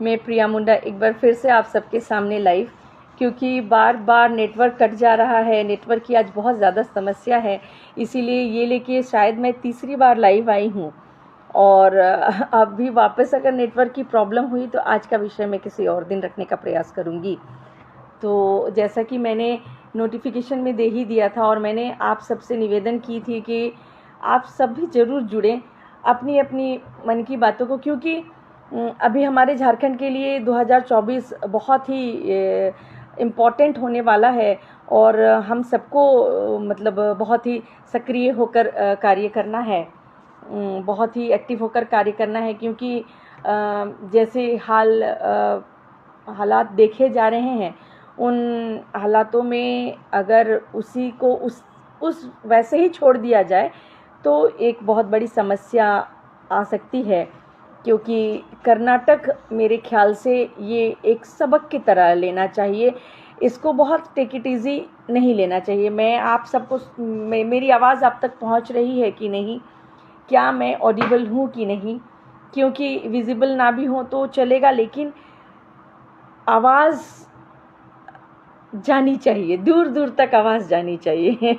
मैं प्रिया मुंडा एक बार फिर से आप सबके सामने लाइव, क्योंकि बार बार नेटवर्क कट जा रहा है। नेटवर्क की आज बहुत ज़्यादा समस्या है, इसीलिए ये लेके शायद मैं तीसरी बार लाइव आई हूँ। और अब भी वापस अगर नेटवर्क की प्रॉब्लम हुई तो आज का विषय मैं किसी और दिन रखने का प्रयास करूँगी। तो जैसा कि मैंने नोटिफिकेशन में दे ही दिया था और मैंने आप सबसे निवेदन की थी कि आप सब भी ज़रूर जुड़ें अपनी अपनी मन की बातों को, क्योंकि अभी हमारे झारखंड के लिए 2024 बहुत ही इम्पॉर्टेंट होने वाला है और हम सबको मतलब बहुत ही सक्रिय होकर कार्य करना है, बहुत ही एक्टिव होकर कार्य करना है, क्योंकि जैसे हालात देखे जा रहे हैं उन हालातों में अगर उसी को उस वैसे ही छोड़ दिया जाए तो एक बहुत बड़ी समस्या आ सकती है। क्योंकि कर्नाटक मेरे ख्याल से ये एक सबक की तरह लेना चाहिए, इसको बहुत टेक इट ईजी नहीं लेना चाहिए। मैं आप सबको मेरी आवाज़ आप तक पहुंच रही है कि नहीं, क्या मैं ऑडिबल हूँ कि नहीं, क्योंकि विजिबल ना भी हो तो चलेगा लेकिन आवाज़ जानी चाहिए, दूर दूर तक आवाज़ जानी चाहिए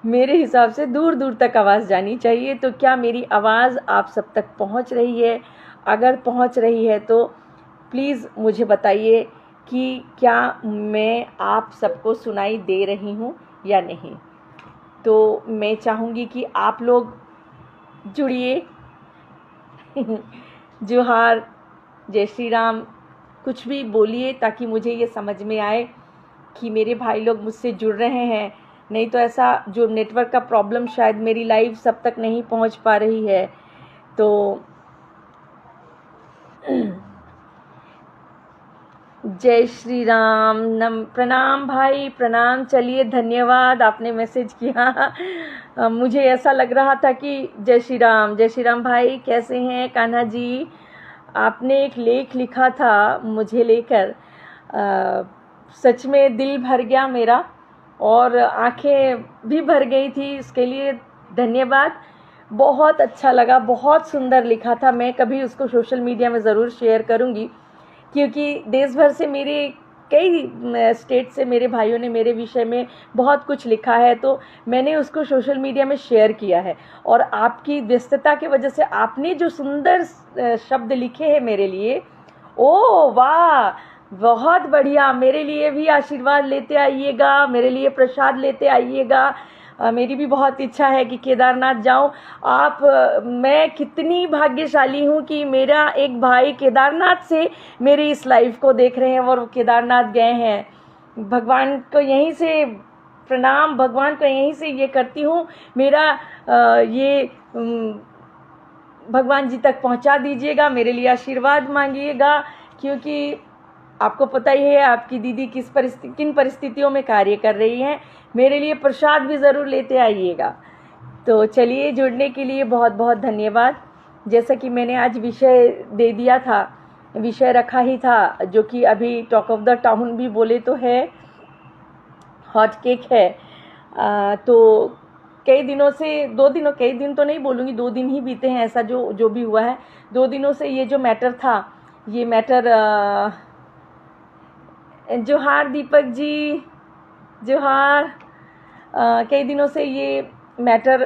मेरे हिसाब से दूर दूर तक आवाज़ जानी चाहिए। तो क्या मेरी आवाज़ आप सब तक पहुंच रही है? अगर पहुंच रही है तो प्लीज़ मुझे बताइए कि क्या मैं आप सबको सुनाई दे रही हूँ या नहीं। तो मैं चाहूँगी कि आप लोग जुड़िए जोहार, जय श्री राम, कुछ भी बोलिए ताकि मुझे ये समझ में आए कि मेरे भाई लोग मुझसे जुड़ रहे हैं। नहीं तो ऐसा जो नेटवर्क का प्रॉब्लम शायद मेरी लाइव सब तक नहीं पहुंच पा रही है। तो जय श्री राम, प्रणाम भाई, प्रणाम। चलिए, धन्यवाद, आपने मैसेज किया। मुझे ऐसा लग रहा था कि जय श्री राम भाई, कैसे हैं कान्हा जी? आपने एक लेख लिखा था मुझे लेकर, सच में दिल भर गया मेरा और आंखें भी भर गई थी। इसके लिए धन्यवाद, बहुत अच्छा लगा, बहुत सुंदर लिखा था। मैं कभी उसको सोशल मीडिया में ज़रूर शेयर करूँगी, क्योंकि देश भर से मेरे कई स्टेट से मेरे भाइयों ने मेरे विषय में बहुत कुछ लिखा है, तो मैंने उसको सोशल मीडिया में शेयर किया है। और आपकी व्यस्तता की वजह से आपने जो सुंदर शब्द लिखे हैं मेरे लिए, ओ वाह, बहुत बढ़िया। मेरे लिए भी आशीर्वाद लेते आइएगा, मेरे लिए प्रसाद लेते आइएगा। मेरी भी बहुत इच्छा है कि केदारनाथ जाऊं। मैं कितनी भाग्यशाली हूं कि मेरा एक भाई केदारनाथ से मेरी इस लाइफ को देख रहे हैं और वो केदारनाथ गए हैं। भगवान को यहीं से प्रणाम, भगवान को यहीं से ये करती हूँ, मेरा ये भगवान जी तक पहुँचा दीजिएगा, मेरे लिए आशीर्वाद मांगिएगा, क्योंकि आपको पता ही है आपकी दीदी किन परिस्थितियों में कार्य कर रही हैं। मेरे लिए प्रसाद भी ज़रूर लेते आइएगा। तो चलिए, जुड़ने के लिए बहुत बहुत धन्यवाद। जैसा कि मैंने आज विषय दे दिया था, विषय रखा ही था, जो कि अभी टॉक ऑफ द टाउन भी बोले तो है, हॉट केक है। तो कई दिनों से, कई दिन तो नहीं बोलूँगी, 2 दिन ही बीते हैं ऐसा जो भी हुआ है। 2 दिनों से ये जो मैटर था, ये मैटर, जोहार दीपक जी, जोहार। कई दिनों से ये मैटर,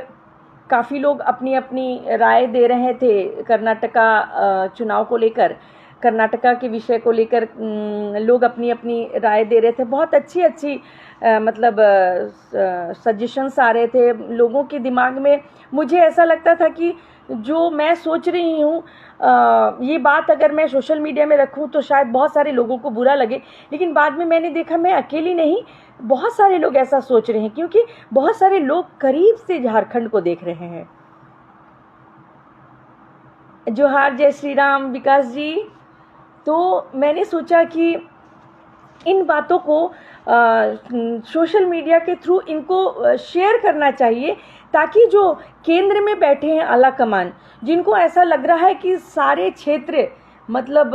काफ़ी लोग अपनी अपनी राय दे रहे थे कर्नाटका चुनाव को लेकर, कर्नाटका के विषय को लेकर लोग अपनी अपनी राय दे रहे थे। बहुत अच्छी मतलब सजेशंस आ रहे थे लोगों के दिमाग में। मुझे ऐसा लगता था कि जो मैं सोच रही हूँ, ये बात अगर मैं सोशल मीडिया में रखूँ तो शायद बहुत सारे लोगों को बुरा लगे, लेकिन बाद में मैंने देखा मैं अकेली नहीं, बहुत सारे लोग ऐसा सोच रहे हैं, क्योंकि बहुत सारे लोग करीब से झारखंड को देख रहे हैं। जोहार, जय श्री राम विकास जी। तो मैंने सोचा कि इन बातों को सोशल मीडिया के थ्रू इनको शेयर करना चाहिए, ताकि जो केंद्र में बैठे हैं आला कमान, जिनको ऐसा लग रहा है कि सारे क्षेत्र, मतलब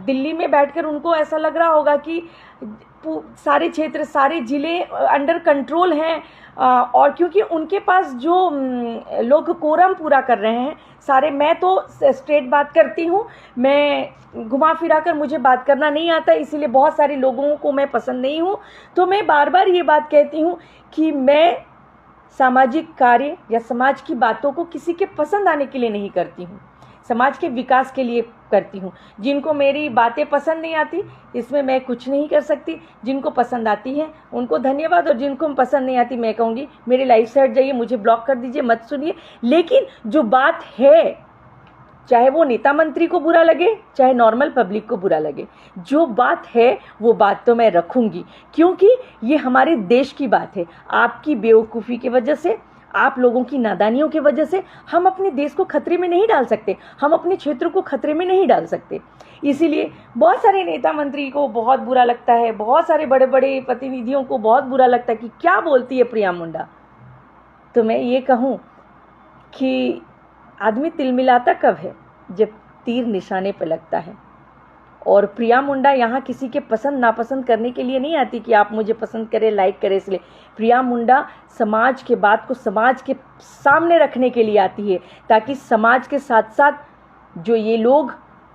दिल्ली में बैठकर उनको ऐसा लग रहा होगा कि सारे क्षेत्र, सारे ज़िले अंडर कंट्रोल हैं, और क्योंकि उनके पास जो लोग कोरम पूरा कर रहे हैं सारे, मैं तो स्ट्रेट बात करती हूँ, मैं घुमा फिरा कर मुझे बात करना नहीं आता, इसीलिए बहुत सारे लोगों को मैं पसंद नहीं हूँ। तो मैं बार बार ये बात कहती हूँ कि मैं सामाजिक कार्य या समाज की बातों को किसी के पसंद आने के लिए नहीं करती हूँ, समाज के विकास के लिए करती हूँ। जिनको मेरी बातें पसंद नहीं आती इसमें मैं कुछ नहीं कर सकती, जिनको पसंद आती है उनको धन्यवाद, और जिनको पसंद नहीं आती मैं कहूँगी मेरी लाइफ से हट जाइए, मुझे ब्लॉक कर दीजिए, मत सुनिए। लेकिन जो बात है, चाहे वो नेता मंत्री को बुरा लगे, चाहे नॉर्मल पब्लिक को बुरा लगे, जो बात है वो बात तो मैं रखूँगी, क्योंकि ये हमारे देश की बात है। आपकी बेवकूफ़ी की वजह से, आप लोगों की नादानियों की वजह से हम अपने देश को खतरे में नहीं डाल सकते, हम अपने क्षेत्र को खतरे में नहीं डाल सकते। इसीलिए बहुत सारे नेता मंत्री को बहुत बुरा लगता है, बहुत सारे बड़े बड़े प्रतिनिधियों को बहुत बुरा लगता है कि क्या बोलती है प्रिया मुंडा। तो मैं ये कहूँ कि आदमी तिलमिलाता कब है, जब तीर निशाने पर लगता है। और प्रिया मुंडा यहाँ किसी के पसंद नापसंद करने के लिए नहीं आती कि आप मुझे पसंद करें, लाइक करें, इसलिए प्रिया मुंडा समाज के बात को समाज के सामने रखने के लिए आती है, ताकि समाज के साथ साथ जो ये लोग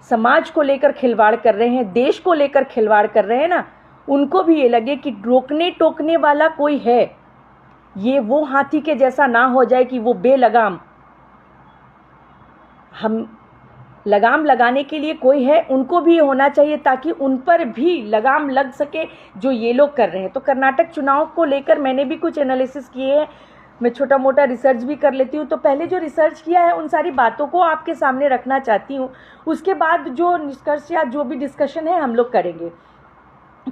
समाज को लेकर खिलवाड़ कर रहे हैं, देश को लेकर खिलवाड़ कर रहे हैं ना, उनको भी ये लगे कि रोकने टोकने वाला कोई है, ये वो हाथी के जैसा ना हो जाए कि वो बेलगाम। हम लगाम लगाने के लिए कोई है, उनको भी ये होना चाहिए ताकि उन पर भी लगाम लग सके जो ये लोग कर रहे हैं। तो कर्नाटक चुनाव को लेकर मैंने भी कुछ एनालिसिस किए हैं, मैं छोटा मोटा रिसर्च भी कर लेती हूँ। तो पहले जो रिसर्च किया है उन सारी बातों को आपके सामने रखना चाहती हूँ, उसके बाद जो निष्कर्ष या जो भी डिस्कशन है हम लोग करेंगे।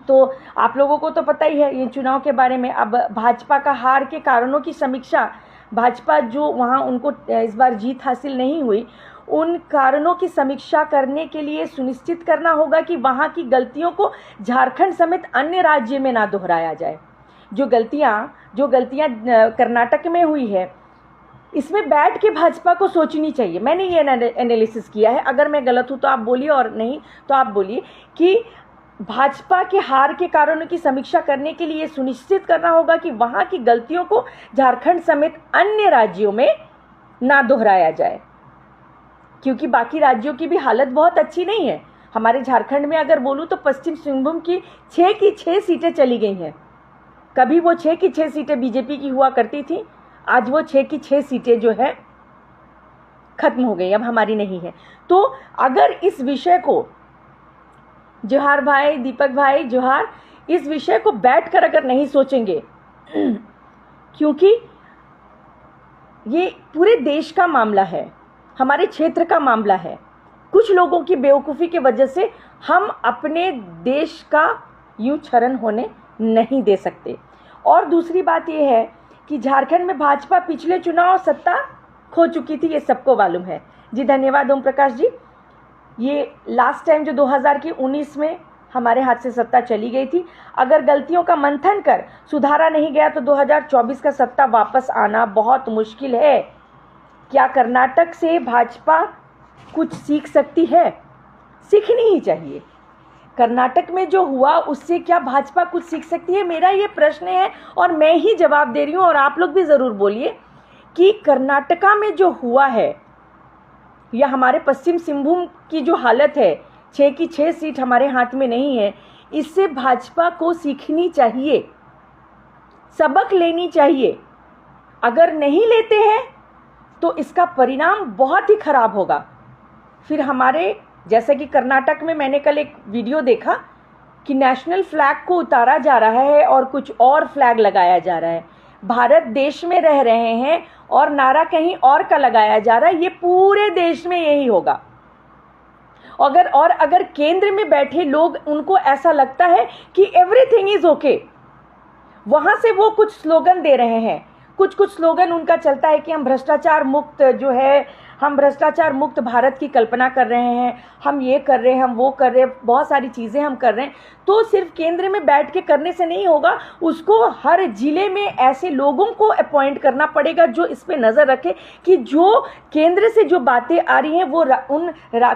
तो आप लोगों को तो पता ही है ये चुनाव के बारे में। अब भाजपा का हार के कारणों की समीक्षा, भाजपा जो वहाँ उनको इस बार जीत हासिल नहीं हुई, उन कारणों की समीक्षा करने के लिए सुनिश्चित करना होगा कि वहाँ की गलतियों को झारखंड समेत अन्य राज्य में ना दोहराया जाए। जो गलतियाँ कर्नाटक में हुई है, इसमें बैठ के भाजपा को सोचनी चाहिए। मैंने ये एनालिसिस किया है, अगर मैं गलत हूँ तो आप बोलिए, और नहीं तो आप बोलिए कि भाजपा के हार के कारणों की समीक्षा करने के लिए सुनिश्चित करना होगा कि वहाँ की गलतियों को झारखंड समेत अन्य राज्यों में ना दोहराया जाए, क्योंकि बाकी राज्यों की भी हालत बहुत अच्छी नहीं है। हमारे झारखंड में अगर बोलूँ तो पश्चिम सिंहभूम की 6 की 6 सीटें चली गई हैं। कभी वो 6 की 6 सीटें बीजेपी की हुआ करती थी, आज वो 6 की 6 सीटें जो है खत्म हो गई, अब हमारी नहीं है। तो अगर इस विषय को, जोहार भाई, दीपक भाई जोहार, इस विषय को बैठकर अगर नहीं सोचेंगे, क्योंकि ये पूरे देश का मामला है, हमारे क्षेत्र का मामला है। कुछ लोगों की बेवकूफ़ी की वजह से हम अपने देश का यूं क्षरण होने नहीं दे सकते। और दूसरी बात यह है कि झारखंड में भाजपा पिछले चुनाव सत्ता खो चुकी थी, ये सबको मालूम है। जी धन्यवाद ओम प्रकाश जी। ये लास्ट टाइम जो 2019 में हमारे हाथ से सत्ता चली गई थी, अगर गलतियों का मंथन कर सुधारा नहीं गया तो 2024 का सत्ता वापस आना बहुत मुश्किल है। क्या कर्नाटक से भाजपा कुछ सीख सकती है? सीखनी ही चाहिए। कर्नाटक में जो हुआ उससे क्या भाजपा कुछ सीख सकती है? मेरा ये प्रश्न है और मैं ही जवाब दे रही हूँ, और आप लोग भी ज़रूर बोलिए कि कर्नाटका में जो हुआ है या हमारे पश्चिम सिंहभूम की जो हालत है, 6 की 6 सीट हमारे हाथ में नहीं है, इससे भाजपा को सीखनी चाहिए, सबक लेनी चाहिए। अगर नहीं लेते हैं तो इसका परिणाम बहुत ही खराब होगा। फिर हमारे, जैसे कि कर्नाटक में मैंने कल एक वीडियो देखा कि नेशनल फ्लैग को उतारा जा रहा है और कुछ और फ्लैग लगाया जा रहा है। भारत देश में रह रहे हैं और नारा कहीं और का लगाया जा रहा है। ये पूरे देश में यही होगा। अगर केंद्र में बैठे लोग, उनको ऐसा लगता है कि एवरीथिंग इज ओके, वहाँ से वो कुछ स्लोगन दे रहे हैं, कुछ स्लोगन उनका चलता है कि हम भ्रष्टाचार मुक्त जो है हम भ्रष्टाचार मुक्त भारत की कल्पना कर रहे हैं, हम ये कर रहे हैं, हम वो कर रहे हैं, बहुत सारी चीज़ें हम कर रहे हैं, तो सिर्फ केंद्र में बैठ के करने से नहीं होगा, उसको हर जिले में ऐसे लोगों को अपॉइंट करना पड़ेगा जो इस पे नज़र रखे कि जो केंद्र से जो बातें आ रही हैं वो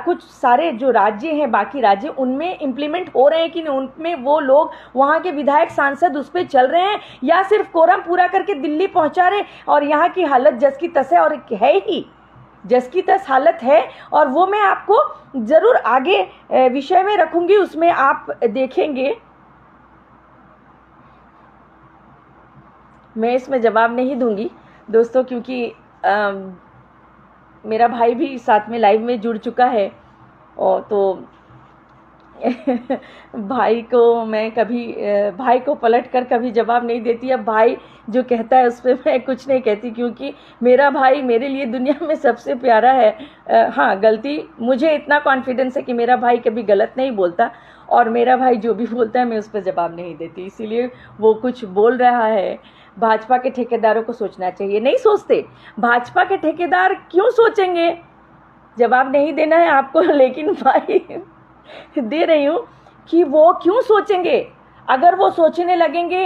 कुछ सारे जो राज्य हैं, बाकी राज्य, उनमें इम्प्लीमेंट हो रहे हैं कि नहीं, उनमें वो लोग, वहाँ के विधायक सांसद उस पर चल रहे हैं, या सिर्फ कोरम पूरा करके दिल्ली पहुँचा रहे। और यहाँ की हालत जस की तस है, और है ही जस की तस हालत है, और वो मैं आपको ज़रूर आगे विषय में रखूँगी, उसमें आप देखेंगे। मैं इसमें जवाब नहीं दूंगी दोस्तों, क्योंकि मेरा भाई भी साथ में लाइव में जुड़ चुका है, और तो भाई को मैं कभी भाई को पलट कर कभी जवाब नहीं देती। अब भाई जो कहता है उस पर मैं कुछ नहीं कहती, क्योंकि मेरा भाई मेरे लिए दुनिया में सबसे प्यारा है। हाँ, गलती, मुझे इतना कॉन्फिडेंस है कि मेरा भाई कभी गलत नहीं बोलता, और मेरा भाई जो भी बोलता है मैं उस पर जवाब नहीं देती। इसीलिए वो कुछ बोल रहा है, भाजपा के ठेकेदारों को सोचना चाहिए, नहीं सोचते। भाजपा के ठेकेदार क्यों सोचेंगे, जवाब नहीं देना है आपको, लेकिन भाई दे रही हूँ कि वो क्यों सोचेंगे। अगर वो सोचने लगेंगे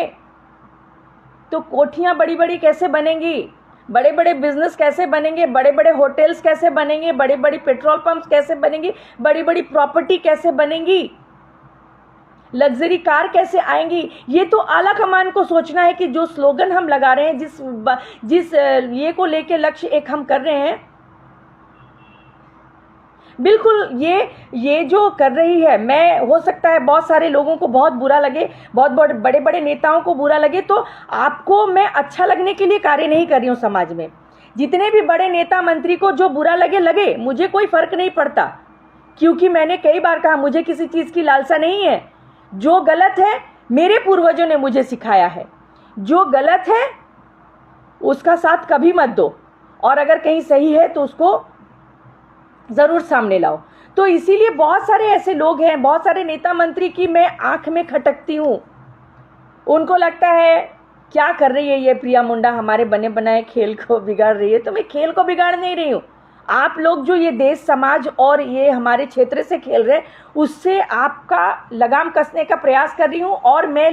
तो कोठियाँ बड़ी बड़ी कैसे बनेंगी, बड़े बड़े बिजनेस कैसे बनेंगे, बड़े बड़े होटल्स कैसे बनेंगे, बड़े बड़े पेट्रोल पंप्स कैसे बनेंगी, बड़ी बड़ी प्रॉपर्टी कैसे बनेंगी, लग्जरी कार कैसे आएंगी। ये तो आला कमान को सोचना है कि जो स्लोगन हम लगा रहे हैं, जिस ये को लेके लक्ष्य एक हम कर रहे हैं, बिल्कुल ये जो कर रही है, मैं, हो सकता है बहुत सारे लोगों को बहुत बुरा लगे, बहुत बड़े बड़े नेताओं को बुरा लगे, तो आपको मैं अच्छा लगने के लिए कार्य नहीं कर रही हूँ। समाज में जितने भी बड़े नेता मंत्री को जो बुरा लगे, मुझे कोई फर्क नहीं पड़ता, क्योंकि मैंने कई बार कहा मुझे किसी चीज़ की लालसा नहीं है। जो गलत है मेरे पूर्वजों ने मुझे सिखाया है, जो गलत है उसका साथ कभी मत दो, और अगर कहीं सही है तो उसको ज़रूर सामने लाओ। तो इसीलिए बहुत सारे ऐसे लोग हैं, बहुत सारे नेता मंत्री की मैं आंख में खटकती हूँ। उनको लगता है क्या कर रही है ये प्रिया मुंडा, हमारे बने बनाए खेल को बिगाड़ रही है। तो मैं खेल को बिगाड़ नहीं रही हूँ, आप लोग जो ये देश समाज और ये हमारे क्षेत्र से खेल रहे हैं, उससे आपका लगाम कसने का प्रयास कर रही हूँ। और मैं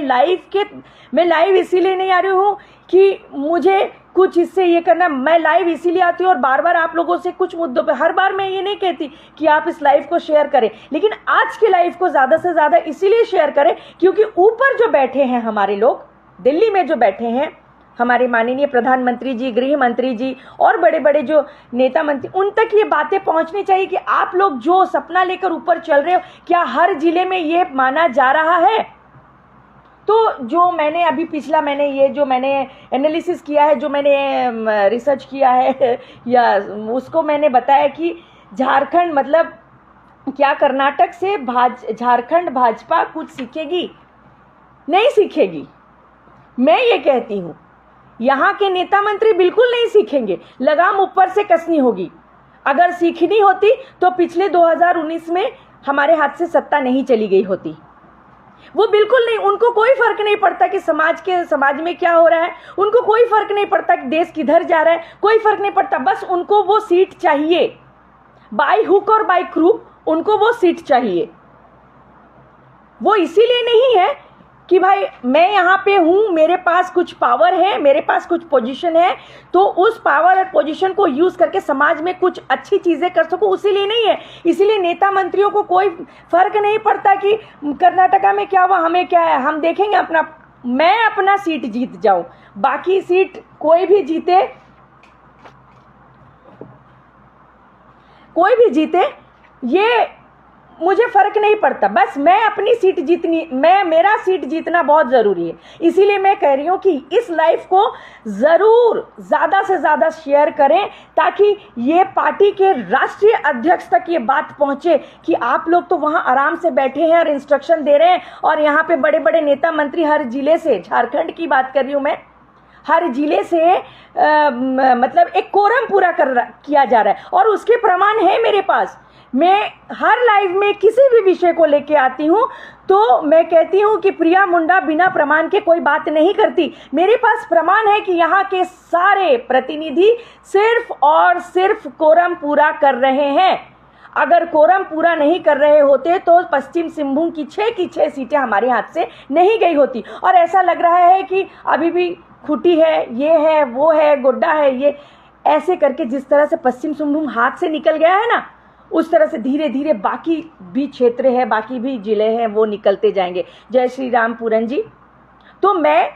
लाइव इसीलिए नहीं आ रही हूँ कि मुझे कुछ इससे ये करना, मैं लाइव इसीलिए आती हूँ और बार बार आप लोगों से कुछ मुद्दों पे, हर बार मैं ये नहीं कहती कि आप इस लाइव को शेयर करें, लेकिन आज के लाइव को ज़्यादा से ज़्यादा इसीलिए शेयर करें क्योंकि ऊपर जो बैठे हैं हमारे लोग, दिल्ली में जो बैठे हैं हमारे माननीय प्रधानमंत्री जी, गृह मंत्री जी और बड़े बड़े जो नेता मंत्री, उन तक ये बातें पहुंचनी चाहिए कि आप लोग जो सपना लेकर ऊपर चल रहे हो, क्या हर जिले में ये माना जा रहा है। तो जो मैंने अभी पिछला मैंने एनालिसिस किया है, जो मैंने रिसर्च किया है या उसको मैंने बताया कि झारखंड, मतलब क्या कर्नाटक से झारखंड भाजपा कुछ सीखेगी? नहीं सीखेगी। मैं ये कहती हूँ यहाँ के नेता मंत्री बिल्कुल नहीं सीखेंगे, लगाम ऊपर से कसनी होगी। अगर सीखनी होती तो पिछले 2019 में हमारे हाथ से सत्ता नहीं चली गई होती। वो बिल्कुल नहीं, उनको कोई फर्क नहीं पड़ता कि समाज में क्या हो रहा है, उनको कोई फर्क नहीं पड़ता कि देश किधर जा रहा है, कोई फर्क नहीं पड़ता, बस उनको वो सीट चाहिए, बाय हुक और बाय क्रूक उनको वो सीट चाहिए। वो इसीलिए नहीं है कि भाई मैं यहाँ पे हूँ, मेरे पास कुछ पावर है, मेरे पास कुछ पोजीशन है, तो उस पावर और पोजीशन को यूज़ करके समाज में कुछ अच्छी चीज़ें कर सकूँ, उसीलिए नहीं है। इसीलिए नेता मंत्रियों को कोई फर्क नहीं पड़ता कि कर्नाटका में क्या हुआ, हमें क्या है, हम देखेंगे अपना, मैं अपना सीट जीत जाऊँ, बाकी सीट कोई भी जीते ये मुझे फ़र्क नहीं पड़ता, बस मैं अपनी सीट जीतनी, मेरा सीट जीतना बहुत ज़रूरी है। इसीलिए मैं कह रही हूँ कि इस लाइव को ज़रूर ज़्यादा से ज़्यादा शेयर करें ताकि ये पार्टी के राष्ट्रीय अध्यक्ष तक ये बात पहुँचे कि आप लोग तो वहाँ आराम से बैठे हैं और इंस्ट्रक्शन दे रहे हैं, और यहाँ पे बड़े बड़े नेता मंत्री हर जिले से, झारखंड की बात कर रही हूँ मैं, हर जिले से मतलब एक कोरम पूरा किया जा रहा है, और उसके प्रमाण है मेरे पास। मैं हर लाइव में किसी भी विषय को लेके आती हूँ तो मैं कहती हूँ कि प्रिया मुंडा बिना प्रमाण के कोई बात नहीं करती। मेरे पास प्रमाण है कि यहाँ के सारे प्रतिनिधि सिर्फ और सिर्फ कोरम पूरा कर रहे हैं। अगर कोरम पूरा नहीं कर रहे होते तो पश्चिम सिंहभूम की 6 सीटें हमारे हाथ से नहीं गई होती। और ऐसा लग रहा है कि अभी भी खुटी है, ये है, वो है, गोड्डा है, ये ऐसे करके जिस तरह से पश्चिम सिंहभूम हाथ से निकल गया है ना, उस तरह से धीरे धीरे बाकी भी क्षेत्र है, बाकी भी जिले हैं, वो निकलते जाएंगे। जय श्री राम पूरन जी। तो मैं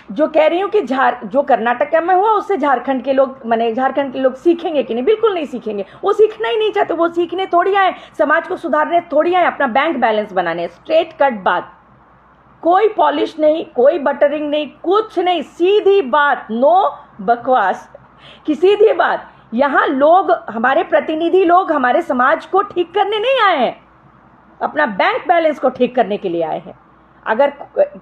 जो कह रही हूँ कि जो कर्नाटक में हुआ उससे झारखंड के लोग, माने झारखंड के लोग सीखेंगे कि नहीं? बिल्कुल नहीं सीखेंगे। वो सीखना ही नहीं चाहते। वो सीखने थोड़ी आए, समाज को सुधारने थोड़ी आए, अपना बैंक बैलेंस बनाने। स्ट्रेट कट बात, कोई पॉलिश नहीं, कोई बटरिंग नहीं, कुछ नहीं, सीधी बात, नो बकवास की सीधी बात। यहाँ लोग, हमारे प्रतिनिधि लोग हमारे समाज को ठीक करने नहीं आए हैं, अपना बैंक बैलेंस को ठीक करने के लिए आए हैं। अगर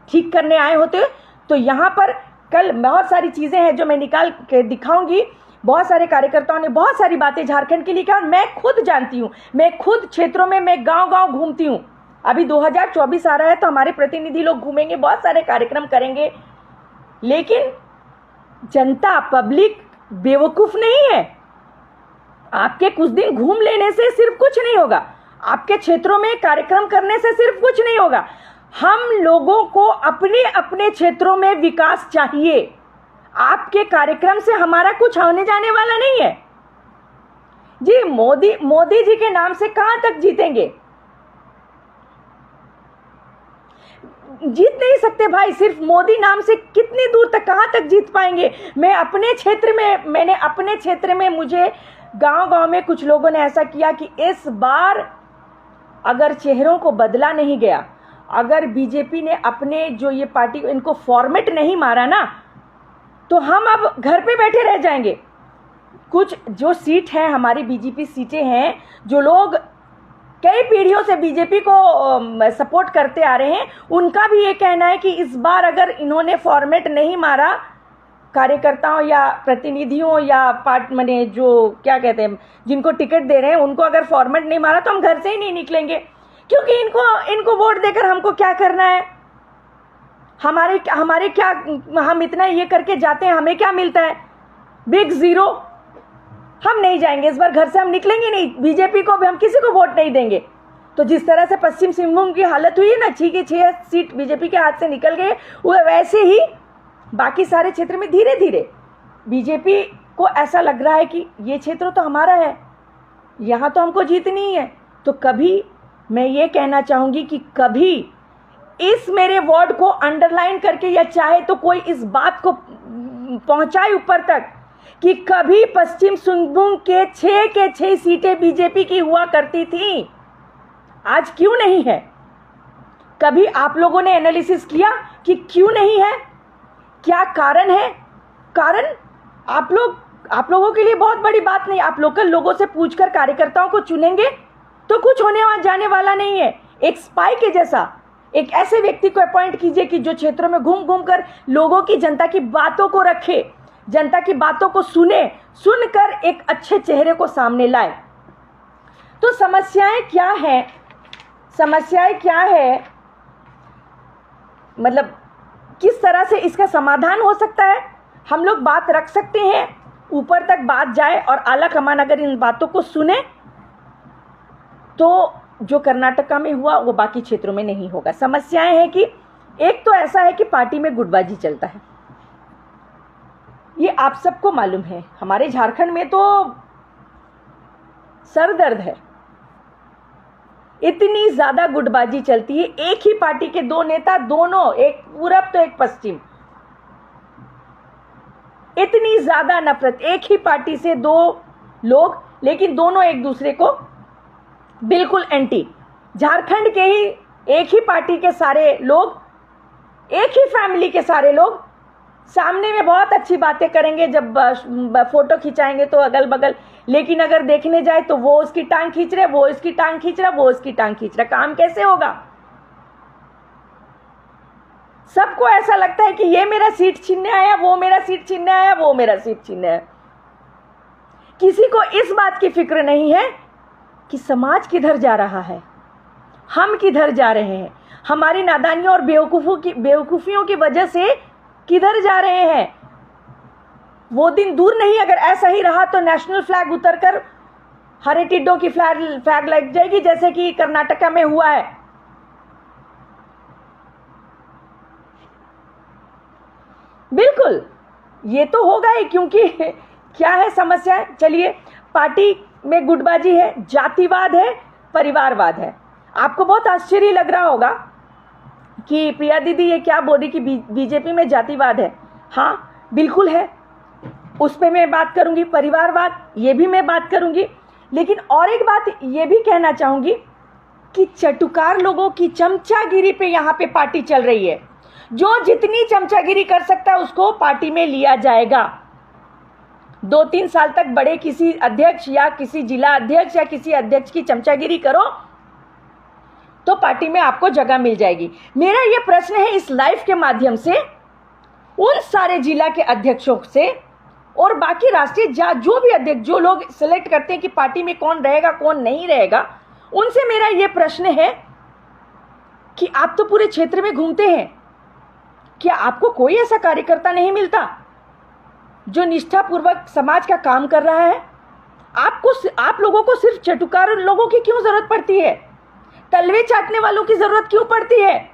ठीक करने आए होते तो यहाँ पर कल बहुत सारी चीज़ें हैं जो मैं निकाल के दिखाऊंगी। बहुत सारे कार्यकर्ताओं ने बहुत सारी बातें झारखंड के लिए किया और मैं खुद जानती हूँ। मैं खुद क्षेत्रों में, मैं गांव-गांव घूमती हूँ। अभी 2024 आ रहा है तो हमारे प्रतिनिधि लोग घूमेंगे, बहुत सारे कार्यक्रम करेंगे, लेकिन जनता, पब्लिक बेवकूफ़ नहीं है। आपके कुछ दिन घूम लेने से सिर्फ कुछ नहीं होगा, आपके क्षेत्रों में कार्यक्रम करने से सिर्फ कुछ नहीं होगा। हम लोगों को अपने अपने क्षेत्रों में विकास चाहिए। आपके कार्यक्रम से हमारा कुछ होने जाने वाला नहीं है जी। मोदी जी के नाम से कहां तक जीतेंगे? जीत नहीं सकते भाई। सिर्फ मोदी नाम से कितनी दूर तक, कहां तक जीत पाएंगे? मैंने अपने क्षेत्र में मुझे गांव-गांव में कुछ लोगों ने ऐसा किया कि इस बार अगर चेहरों को बदला नहीं गया, अगर बीजेपी ने अपने जो ये पार्टी, इनको फॉर्मेट नहीं मारा ना, तो हम अब घर पे बैठे रह जाएंगे। कुछ जो सीट है हमारी बीजेपी सीटें हैं, जो लोग कई पीढ़ियों से बीजेपी को सपोर्ट करते आ रहे हैं, उनका भी ये कहना है कि इस बार अगर इन्होंने फॉर्मेट नहीं मारा, कार्यकर्ताओं या प्रतिनिधियों या माने जो क्या कहते हैं, जिनको टिकट दे रहे हैं, उनको अगर फॉर्मेट नहीं मारा तो हम घर से ही नहीं निकलेंगे। क्योंकि इनको वोट देकर हमको क्या करना है? हमारे क्या, हम इतना ये करके जाते हैं, हमें क्या मिलता है? Big zero. हम नहीं जाएंगे इस बार, घर से हम निकलेंगे नहीं। बीजेपी को भी हम किसी को वोट नहीं देंगे। तो जिस तरह से पश्चिम सिंहभूम की हालत हुई है ना, 6 की 6 सीट बीजेपी के हाथ से निकल गए, वो वैसे ही बाकी सारे क्षेत्र में धीरे धीरे बीजेपी को ऐसा लग रहा है कि ये क्षेत्र तो हमारा है, यहाँ तो हमको जीतनी ही है। तो कभी मैं ये कहना चाहूँगी कि कभी इस मेरे वर्ड को अंडरलाइन करके, या चाहे तो कोई इस बात को पहुँचाए ऊपर तक कि कभी पश्चिम सिंहभूम के 6 सीटें बीजेपी की हुआ करती थी, आज क्यों नहीं है? कभी आप लोगों ने एनालिसिस किया कि क्यों नहीं है? क्या कारण है? कारण आप लोगों के लिए बहुत बड़ी बात नहीं। आप लोकल लोगों से पूछकर कार्यकर्ताओं को चुनेंगे तो कुछ होने जाने वाला नहीं है। एक स्पाई के जैसा एक ऐसे व्यक्ति को अपॉइंट कीजिए कि जो क्षेत्रों में घूम घूम कर लोगों की, जनता की बातों को रखे, जनता की बातों को सुनकर एक अच्छे चेहरे को सामने लाए। तो समस्याएं क्या है, मतलब किस तरह से इसका समाधान हो सकता है? हम लोग बात रख सकते हैं, ऊपर तक बात जाए और आला कमान अगर इन बातों को सुने तो जो कर्नाटका में हुआ वो बाकी क्षेत्रों में नहीं होगा। समस्याएं हैं कि एक तो ऐसा है कि पार्टी में गुटबाजी चलता है, ये आप सबको मालूम है। हमारे झारखंड में तो सर दर्द है, इतनी ज्यादा गुटबाजी चलती है। एक ही पार्टी के 2 नेता, दोनों, एक पूरब तो एक पश्चिम, इतनी ज्यादा नफरत। एक ही पार्टी से 2 लोग, लेकिन दोनों एक दूसरे को बिल्कुल एंटी। झारखंड के ही एक ही पार्टी के सारे लोग, एक ही फैमिली के सारे लोग सामने में बहुत अच्छी बातें करेंगे, जब फोटो खिंचाएंगे तो अगल बगल, लेकिन अगर देखने जाए तो वो उसकी टांग खींच रहे, वो इसकी टांग खींच रहा, वो उसकी टांग खींच रहा। काम कैसे होगा? सबको ऐसा लगता है कि ये मेरा सीट छीनने आया, वो मेरा सीट छीनने आया, वो मेरा सीट छीनने आया। किसी को इस बात की फिक्र नहीं है कि समाज किधर जा रहा है, हम किधर जा रहे हैं, हमारी नादानियों और बेवकूफ़ियों की वजह से किधर जा रहे हैं। वो दिन दूर नहीं, अगर ऐसा ही रहा तो नेशनल फ्लैग उतरकर हरे टिड्डों की फ्लैग लग जाएगी, जैसे कि कर्नाटका में हुआ है। बिल्कुल ये तो होगा ही, क्योंकि क्या है समस्या। चलिए, पार्टी में गुटबाजी है, जातिवाद है, परिवारवाद है। आपको बहुत आश्चर्य लग रहा होगा कि प्रिया दीदी ये क्या बोली कि बीजेपी में जातिवाद है। हाँ बिल्कुल है, उस पर मैं बात करूंगी। परिवारवाद, ये भी मैं बात करूंगी। लेकिन और एक बात ये भी कहना चाहूंगी कि चटुकार लोगों की चमचागिरी पे यहाँ पे पार्टी चल रही है। जो जितनी चमचागिरी कर सकता है उसको पार्टी में लिया जाएगा। 2-3 साल तक बड़े किसी अध्यक्ष या किसी जिला अध्यक्ष या किसी अध्यक्ष की चमचागिरी करो तो पार्टी में आपको जगह मिल जाएगी। मेरा ये प्रश्न है इस लाइव के माध्यम से उन सारे जिला के अध्यक्षों से और बाकी राष्ट्रीय जो भी अध्यक्ष, जो लोग सिलेक्ट करते हैं कि पार्टी में कौन रहेगा कौन नहीं रहेगा, उनसे मेरा ये प्रश्न है कि आप तो पूरे क्षेत्र में घूमते हैं, क्या आपको कोई ऐसा कार्यकर्ता नहीं मिलता जो निष्ठापूर्वक समाज का काम कर रहा है? आप लोगों को सिर्फ चटुकार लोगों की क्यों जरूरत पड़ती है? तलवे चाटने वालों की जरूरत क्यों पड़ती है?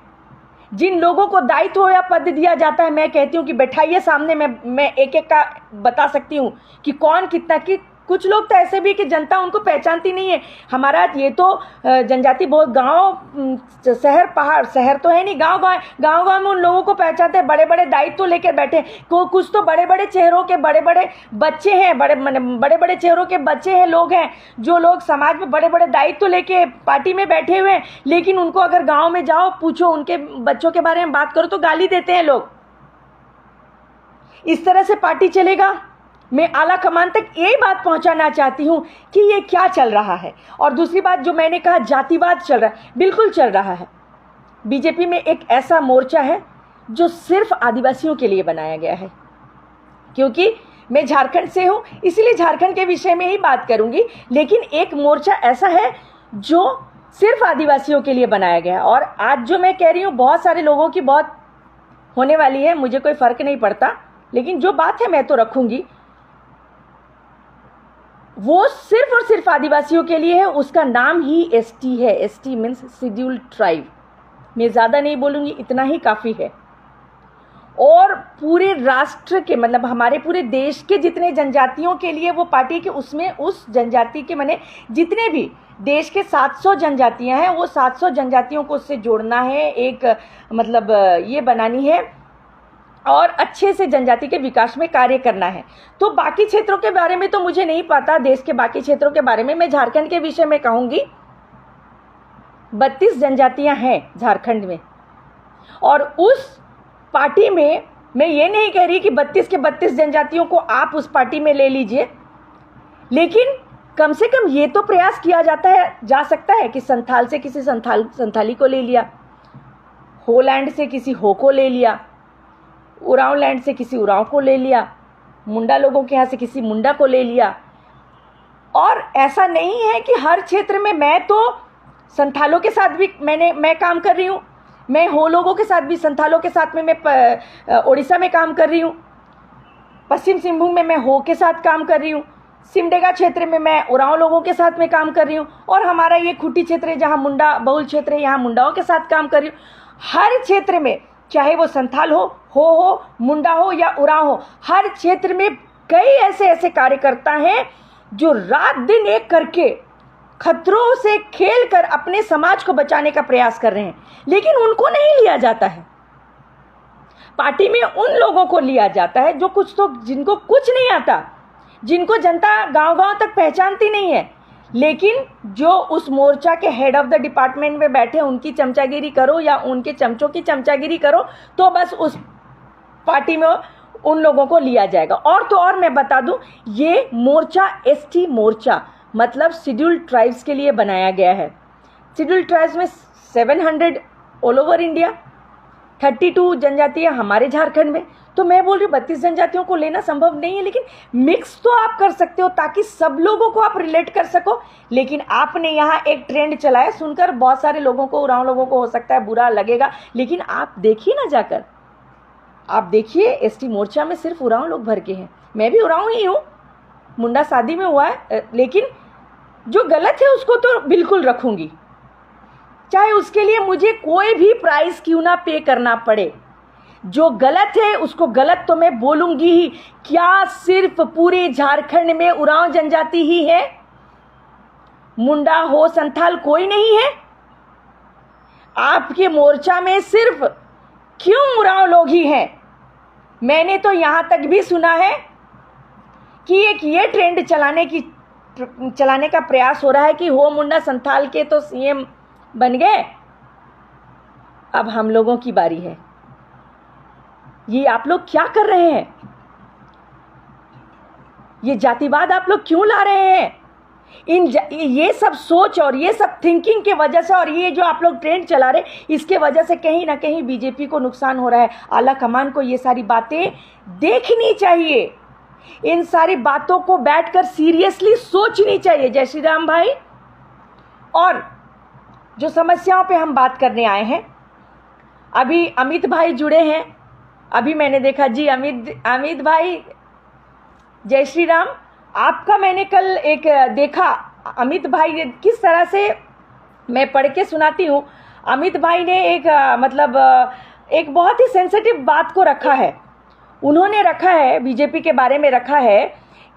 जिन लोगों को दायित्व हो या पद दिया जाता है, मैं कहती हूँ कि बैठाइए सामने, मैं एक एक का बता सकती हूँ कि कौन कितना की। कुछ लोग तो ऐसे भी कि जनता उनको पहचानती नहीं है। हमारा ये तो जनजाति बहुत गांव शहर, पहाड़ शहर तो है नहीं, गांव में उन लोगों को पहचानते हैं। बड़े बड़े दायित्व लेकर बैठे, कुछ तो बड़े बड़े चेहरों के बड़े बड़े बच्चे हैं, बड़े बड़े चेहरों के बच्चे हैं, लोग हैं जो लोग समाज में बड़े बड़े दायित्व लेके पार्टी में बैठे हुए हैं। लेकिन उनको अगर गाँव में जाओ, पूछो, उनके बच्चों के बारे में बात करो तो गाली देते हैं लोग। इस तरह से पार्टी चलेगा? मैं आला कमान तक यही बात पहुंचाना चाहती हूं कि ये क्या चल रहा है। और दूसरी बात जो मैंने कहा, जातिवाद चल रहा है, बिल्कुल चल रहा है। बीजेपी में एक ऐसा मोर्चा है जो सिर्फ आदिवासियों के लिए बनाया गया है। क्योंकि मैं झारखंड से हूं इसलिए झारखंड के विषय में ही बात करूंगी, लेकिन एक मोर्चा ऐसा है जो सिर्फ आदिवासियों के लिए बनाया गया है। और आज जो मैं कह रही हूँ, बहुत सारे लोगों की बहुत होने वाली है, मुझे कोई फर्क नहीं पड़ता, लेकिन जो बात है मैं तो रखूंगी। वो सिर्फ और सिर्फ आदिवासियों के लिए है। उसका नाम ही एसटी है। ST means scheduled tribe. मैं ज़्यादा नहीं बोलूँगी, इतना ही काफ़ी है। और पूरे राष्ट्र के, मतलब हमारे पूरे देश के जितने जनजातियों के लिए वो पार्टी के, उसमें उस जनजाति के माने जितने भी देश के 700 जनजातियाँ हैं, वो 700 जनजातियों को उससे जोड़ना है, एक मतलब ये बनानी है और अच्छे से जनजाति के विकास में कार्य करना है। तो बाकी क्षेत्रों के बारे में तो मुझे नहीं पता, देश के बाकी क्षेत्रों के बारे में। मैं झारखंड के विषय में कहूँगी, 32 जनजातियां हैं झारखंड में। और उस पार्टी में मैं ये नहीं कह रही कि 32 के 32 जनजातियों को आप उस पार्टी में ले लीजिए, लेकिन कम से कम ये तो प्रयास किया जा सकता है कि संथाल से किसी संथाली को ले लिया, होलैंड से किसी हो को ले लिया, उरांव लैंड से किसी उरांव को ले लिया, मुंडा लोगों के यहाँ से किसी मुंडा को ले लिया। और ऐसा नहीं है कि हर क्षेत्र में, मैं तो संथालों के साथ भी मैं काम कर रही हूँ, मैं हो लोगों के साथ भी, संथालों के साथ में मैं उड़ीसा में काम कर रही हूँ, पश्चिम सिंहभूम में मैं हो के साथ काम कर रही हूँ, सिमडेगा क्षेत्र में मैं उरांव लोगों के साथ में काम कर रही हूँ, और हमारा ये खूंटी क्षेत्र है जहाँ मुंडा बहुल क्षेत्र है, यहाँ मुंडाओं के साथ काम कर रही हूँ। हर क्षेत्र में, चाहे वो संथाल हो, मुंडा हो या उरांव हो, हर क्षेत्र में कई ऐसे कार्यकर्ता हैं जो रात दिन एक करके खतरों से खेलकर अपने समाज को बचाने का प्रयास कर रहे हैं, लेकिन उनको नहीं लिया जाता है। पार्टी में उन लोगों को लिया जाता है जो जिनको कुछ नहीं आता, जिनको जनता गांव-गांव तक पहचानती नहीं है, लेकिन जो उस मोर्चा के हेड ऑफ द डिपार्टमेंट में बैठे, उनकी चमचागिरी करो या उनके चमचों की चमचागिरी करो तो बस उस पार्टी में उन लोगों को लिया जाएगा। और तो और मैं बता दूं, ये मोर्चा एसटी मोर्चा मतलब शेड्यूल्ड ट्राइब्स के लिए बनाया गया है। शेड्यूल्ड ट्राइब्स में 700 ऑल ओवर इंडिया, 32 जनजातियाँ हमारे झारखंड में। तो मैं बोल रही हूँ 32 जनजातियों को लेना संभव नहीं है, लेकिन मिक्स तो आप कर सकते हो ताकि सब लोगों को आप रिलेट कर सको। लेकिन आपने यहाँ एक ट्रेंड चलाया, सुनकर बहुत सारे लोगों को, उरांव लोगों को हो सकता है बुरा लगेगा, लेकिन आप देखिए ना जाकर, आप देखिए एसटी मोर्चा में सिर्फ उरांव लोग भर के हैं। मैं भी उरांव ही हूँ, मुंडा शादी में हुआ है, लेकिन जो गलत है उसको तो बिल्कुल रखूँगी, चाहे उसके लिए मुझे कोई भी प्राइस क्यों ना पे करना पड़े। जो गलत है उसको गलत तो मैं बोलूँगी ही। क्या सिर्फ पूरे झारखंड में उरांव जनजाति ही है? मुंडा हो, संथाल कोई नहीं है? आपके मोर्चा में सिर्फ क्यों उरांव लोग ही हैं? मैंने तो यहाँ तक भी सुना है कि एक ये ट्रेंड चलाने का प्रयास हो रहा है कि हो मुंडा संथाल के तो सीएम बन गए, अब हम लोगों की बारी है। ये आप लोग क्या कर रहे हैं? ये जातिवाद आप लोग क्यों ला रहे हैं? ये सब सोच और ये सब थिंकिंग के वजह से, और ये जो आप लोग ट्रेंड चला रहे, इसके वजह से कहीं ना कहीं बीजेपी को नुकसान हो रहा है। आला कमान को ये सारी बातें देखनी चाहिए, इन सारी बातों को बैठकर सीरियसली सोचनी चाहिए। जय श्री राम भाई। और जो समस्याओं पे हम बात करने आए हैं, अभी अमित भाई जुड़े हैं, अभी मैंने देखा जी, अमित भाई जय श्री राम। आपका मैंने कल एक देखा, अमित भाई किस तरह से, मैं पढ़ के सुनाती हूँ। अमित भाई ने एक बहुत ही सेंसिटिव बात को रखा है। उन्होंने रखा है, बीजेपी के बारे में रखा है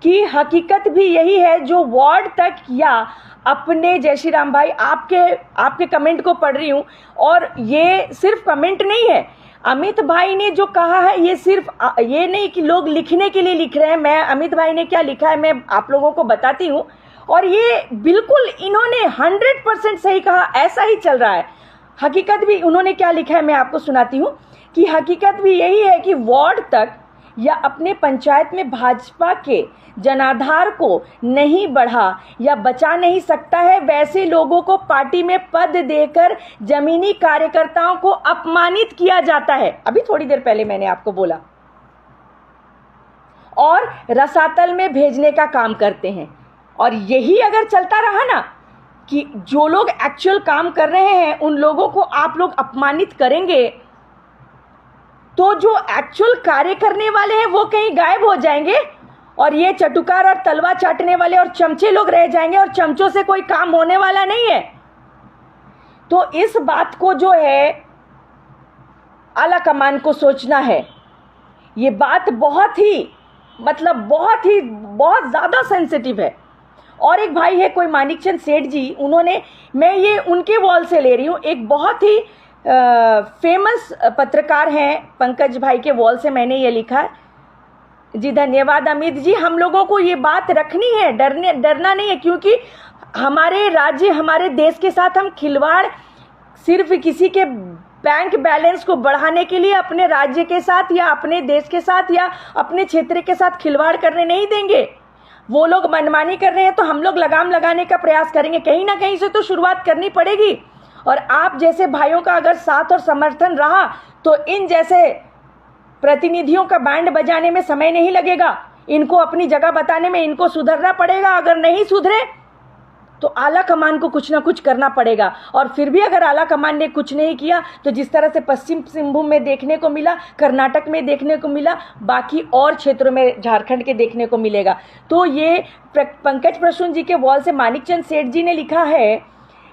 कि हकीकत भी यही है जो वार्ड तक, या अपने, जय श्री राम भाई, आपके कमेंट को पढ़ रही हूँ, और ये सिर्फ कमेंट नहीं है, अमित भाई ने जो कहा है ये सिर्फ ये नहीं कि लोग लिखने के लिए लिख रहे हैं। मैं अमित भाई ने क्या लिखा है मैं आप लोगों को बताती हूँ, और ये बिल्कुल इन्होंने 100% सही कहा, ऐसा ही चल रहा है। हकीकत भी उन्होंने क्या लिखा है मैं आपको सुनाती हूँ कि हकीकत भी यही है कि वार्ड तक या अपने पंचायत में भाजपा के जनाधार को नहीं बढ़ा या बचा नहीं सकता है, वैसे लोगों को पार्टी में पद देकर जमीनी कार्यकर्ताओं को अपमानित किया जाता है। अभी थोड़ी देर पहले मैंने आपको बोला, और रसातल में भेजने का काम करते हैं। और यही अगर चलता रहा ना, कि जो लोग एक्चुअल काम कर रहे हैं उन लोगों को आप लोग अपमानित करेंगे, तो जो एक्चुअल कार्य करने वाले हैं वो कहीं गायब हो जाएंगे, और ये चटुकार और तलवा चाटने वाले और चमचे लोग रह जाएंगे, और चमचों से कोई काम होने वाला नहीं है। तो इस बात को जो है आला कमान को सोचना है। ये बात बहुत ज़्यादा सेंसिटिव है। और एक भाई है कोई मानिकचंद सेठ जी, उन्होंने, मैं ये उनके वॉल से ले रही हूँ, एक बहुत ही फेमस पत्रकार हैं पंकज भाई के वॉल से मैंने ये लिखा है। जी धन्यवाद अमित जी। हम लोगों को ये बात रखनी है, डरना नहीं है, क्योंकि हमारे राज्य, हमारे देश के साथ हम खिलवाड़ सिर्फ किसी के बैंक बैलेंस को बढ़ाने के लिए अपने राज्य के साथ या अपने देश के साथ या अपने क्षेत्र के साथ खिलवाड़ करने नहीं देंगे। वो लोग मनमानी कर रहे हैं तो हम लोग लगाम लगाने का प्रयास करेंगे। कहीं ना कहीं से तो शुरुआत करनी पड़ेगी, और आप जैसे भाइयों का अगर साथ और समर्थन रहा तो इन जैसे प्रतिनिधियों का बैंड बजाने में समय नहीं लगेगा। इनको अपनी जगह बताने में इनको सुधरना पड़ेगा। अगर नहीं सुधरे तो आला कमान को कुछ ना कुछ करना पड़ेगा। और फिर भी अगर आला कमान ने कुछ नहीं किया तो जिस तरह से पश्चिम सिंहभूम में देखने को मिला, कर्नाटक में देखने को मिला, बाकी और क्षेत्रों में झारखंड के देखने को मिलेगा। तो ये पंकज प्रसून जी के वॉल से मानिकचंद सेठ जी ने लिखा है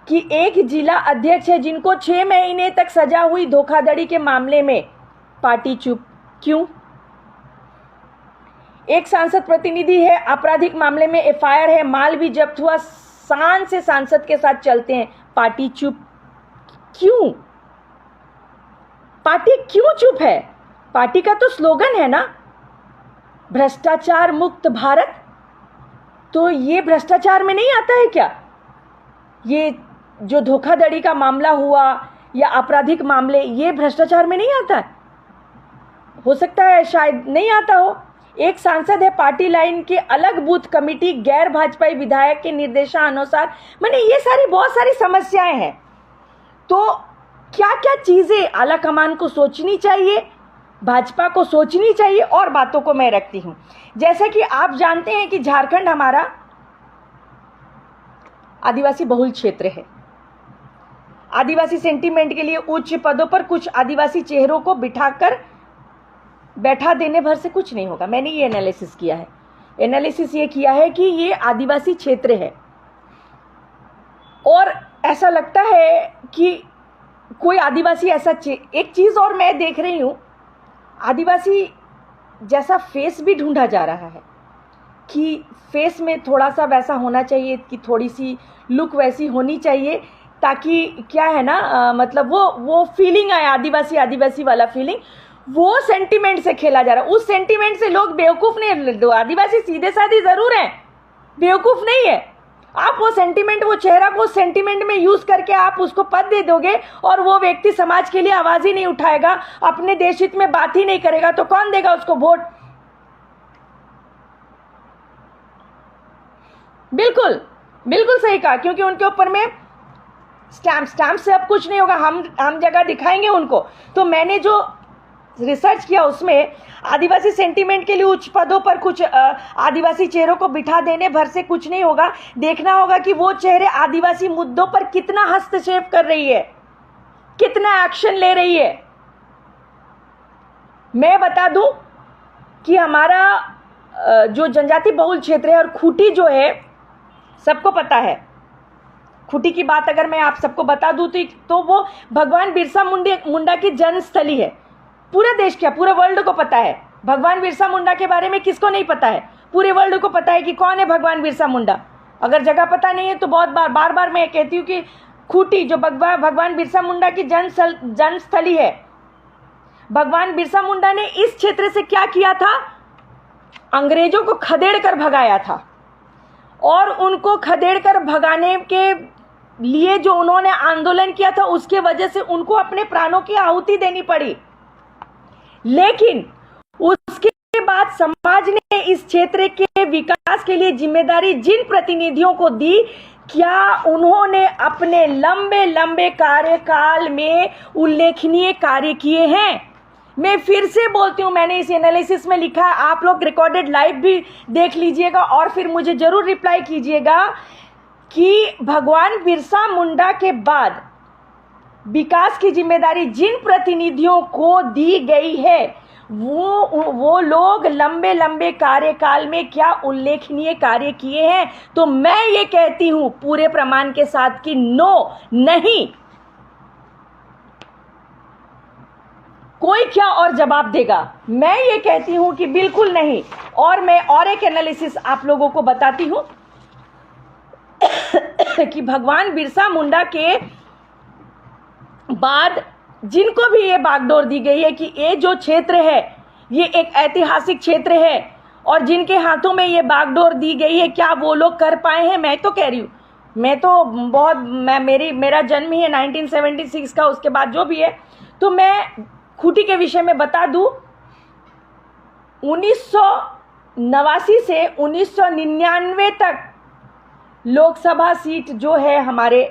कि एक जिला अध्यक्ष है जिनको 6 महीने तक सजा हुई धोखाधड़ी के मामले में पार्टी चुप क्यों? एक सांसद प्रतिनिधि है, आपराधिक मामले में एफआईआर है, माल भी जब्त हुआ, शान से सांसद के साथ चलते हैं, पार्टी चुप क्यों? पार्टी क्यों चुप है? पार्टी का तो स्लोगन है ना, भ्रष्टाचार मुक्त भारत। तो ये भ्रष्टाचार में नहीं आता है क्या? ये जो धोखाधड़ी का मामला हुआ या आपराधिक मामले, ये भ्रष्टाचार में नहीं आता है? हो सकता है शायद नहीं आता हो। एक सांसद है, पार्टी लाइन के अलग बूथ कमेटी, गैर भाजपाई विधायक के निर्देशानुसार। मैंने ये सारी बहुत सारी समस्याएं हैं। तो क्या क्या चीज़ें आला कमान को सोचनी चाहिए भाजपा को सोचनी चाहिए और बातों को मैं रखती हूं। जैसे कि आप जानते हैं कि झारखंड हमारा आदिवासी बहुल क्षेत्र है। आदिवासी सेंटीमेंट के लिए उच्च पदों पर कुछ आदिवासी चेहरों को बैठा देने भर से कुछ नहीं होगा। मैंने ये एनालिसिस किया है। एनालिसिस ये किया है कि ये आदिवासी क्षेत्र है और ऐसा लगता है कि कोई आदिवासी ऐसा एक चीज़ और मैं देख रही हूँ, आदिवासी जैसा फेस भी ढूंढा जा रहा है कि फेस में थोड़ा सा वैसा होना चाहिए, कि थोड़ी सी लुक वैसी होनी चाहिए, ताकि क्या है ना मतलब वो फीलिंग आए, आदिवासी वाला फीलिंग। वो सेंटिमेंट से खेला जा रहा है। उस सेंटिमेंट से लोग बेवकूफ़ नहीं, आदिवासी सीधे साधे ज़रूर हैं, बेवकूफ़ नहीं है। आप वो सेंटिमेंट, वो चेहरा को सेंटिमेंट में यूज़ करके आप उसको पद दे दोगे और वो व्यक्ति समाज के लिए आवाज़ ही नहीं उठाएगा, अपने देश हित में बात ही नहीं करेगा, तो कौन देगा उसको वोट? बिल्कुल बिल्कुल सही कहा, क्योंकि उनके ऊपर में स्टैम्प से अब कुछ नहीं होगा। हम जगह दिखाएंगे उनको। तो मैंने जो रिसर्च किया उसमें आदिवासी सेंटीमेंट के लिए उच्च पदों पर कुछ आदिवासी चेहरों को बिठा देने भर से कुछ नहीं होगा। देखना होगा कि वो चेहरे आदिवासी मुद्दों पर कितना हस्तक्षेप कर रही है, कितना एक्शन ले रही है। मैं बता दूं कि हमारा जो जनजाति बहुल क्षेत्र है और खूंटी जो है, सबको पता है। खूंटी की बात अगर मैं आप सबको बता दूं तो वो भगवान बिरसा मुंडा की जन्मस्थली है। पूरे देश क्या, पूरे वर्ल्ड को पता है भगवान बिरसा मुंडा के बारे में। किसको नहीं पता है? पूरे वर्ल्ड को पता है कि कौन है भगवान बिरसा मुंडा। अगर जगह पता नहीं है तो बहुत बार मैं कहती हूँ कि खूंटी जो भगवान बिरसा मुंडा की जन्मस्थली है। भगवान बिरसा मुंडा ने इस क्षेत्र से क्या किया था? अंग्रेजों को खदेड़ कर भगाया था, और उनको खदेड़ कर भगाने के लिए जो उन्होंने आंदोलन किया था, उसके वजह से उनको अपने प्राणों की आहुति देनी पड़ी। लेकिन उसके बाद समाज ने इस क्षेत्र के विकास के लिए जिम्मेदारी जिन प्रतिनिधियों को दी, क्या उन्होंने अपने लंबे कार्यकाल में उल्लेखनीय कार्य किए हैं? मैं फिर से बोलती हूँ, मैंने इस एनालिसिस में लिखा है, आप लोग रिकॉर्डेड लाइव भी देख लीजिएगा और फिर मुझे जरूर रिप्लाई कीजिएगा कि भगवान बिरसा मुंडा के बाद विकास की जिम्मेदारी जिन प्रतिनिधियों को दी गई है, वो लोग लंबे कार्यकाल में क्या उल्लेखनीय कार्य किए हैं? तो मैं ये कहती हूं पूरे प्रमाण के साथ कि नो, नहीं। कोई क्या और जवाब देगा? मैं ये कहती हूं कि बिल्कुल नहीं। और मैं और एक एनालिसिस आप लोगों को बताती हूं कि भगवान बिरसा मुंडा के बाद जिनको भी ये बागडोर दी गई है कि ये जो क्षेत्र है ये एक ऐतिहासिक क्षेत्र है, और जिनके हाथों में ये बागडोर दी गई है, क्या वो लोग कर पाए हैं? मैं तो कह रही हूँ, मेरा जन्म ही है 1976 का, उसके बाद जो भी है। तो मैं खूंटी के विषय में बता दूं, 1989 से 1999 तक लोकसभा सीट जो है हमारे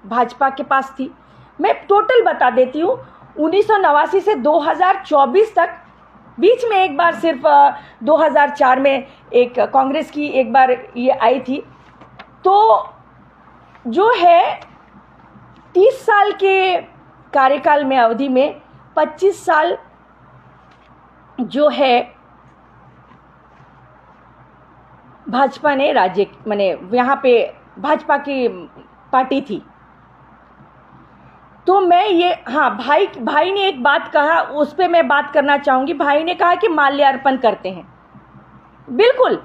भाजपा के पास थी। मैं टोटल बता देती हूँ, 1989 से 2024 तक, बीच में एक बार सिर्फ 2004 में एक कांग्रेस की एक बार ये आई थी। तो जो है 30 साल के कार्यकाल में, अवधि में 25 साल जो है भाजपा ने राज्य, माने यहाँ पे भाजपा की पार्टी थी। तो मैं ये, हाँ, भाई ने एक बात कहा, उस पर मैं बात करना चाहूँगी। भाई ने कहा कि माल्यार्पण करते हैं। बिल्कुल,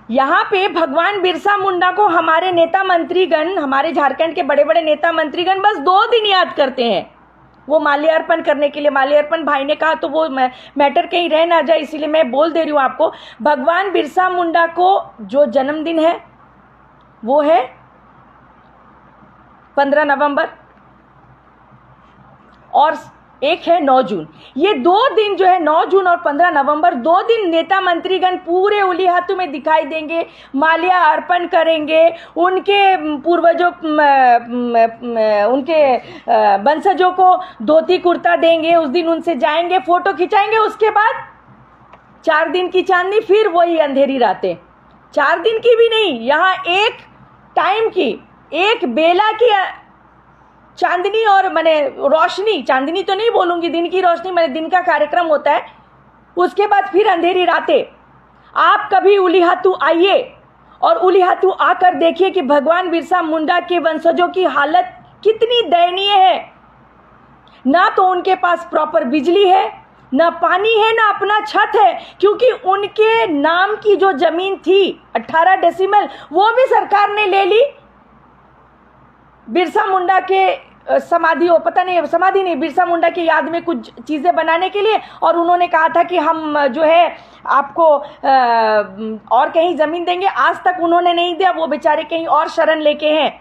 यहाँ पे भगवान बिरसा मुंडा को हमारे नेता मंत्रीगण, हमारे झारखंड के बड़े बड़े नेता मंत्रीगण बस 2 दिन याद करते हैं वो माल्यार्पण करने के लिए। माल्यार्पण भाई ने कहा तो वो मैटर कहीं रह ना जाए, इसीलिए मैं बोल दे रही हूँ आपको। भगवान बिरसा मुंडा को जो जन्मदिन है वो है 15 नवंबर, और एक है 9 जून। ये 2 दिन जो है 9 जून और 15 नवंबर 2 दिन नेता मंत्रीगण पूरे उलिहातू में दिखाई देंगे, माल्या अर्पण करेंगे, उनके पूर्वजों उनके वंशजों को धोती कुर्ता देंगे, उस दिन उनसे जाएंगे, फोटो खिंचाएंगे। उसके बाद 4 दिन की चांदनी, फिर वही अंधेरी रातें। 4 दिन की भी नहीं, यहाँ एक टाइम की, एक बेला की चांदनी और मैंने रोशनी, चांदनी तो नहीं बोलूँगी, दिन की रोशनी, मैंने दिन का कार्यक्रम होता है। उसके बाद फिर अंधेरी रातें। आप कभी उलिहातू आइए और उलिहातू आकर देखिए कि भगवान बिरसा मुंडा के वंशजों की हालत कितनी दयनीय है। ना तो उनके पास प्रॉपर बिजली है, ना पानी है, ना अपना छत है, क्योंकि उनके नाम की जो जमीन थी 18 डेसिमल वो भी सरकार ने ले ली बिरसा मुंडा के समाधि, हो पता नहीं समाधि नहीं, बिरसा मुंडा की याद में कुछ चीज़ें बनाने के लिए। और उन्होंने कहा था कि हम जो है आपको और कहीं ज़मीन देंगे। आज तक उन्होंने नहीं दिया, वो बेचारे कहीं और शरण लेके हैं।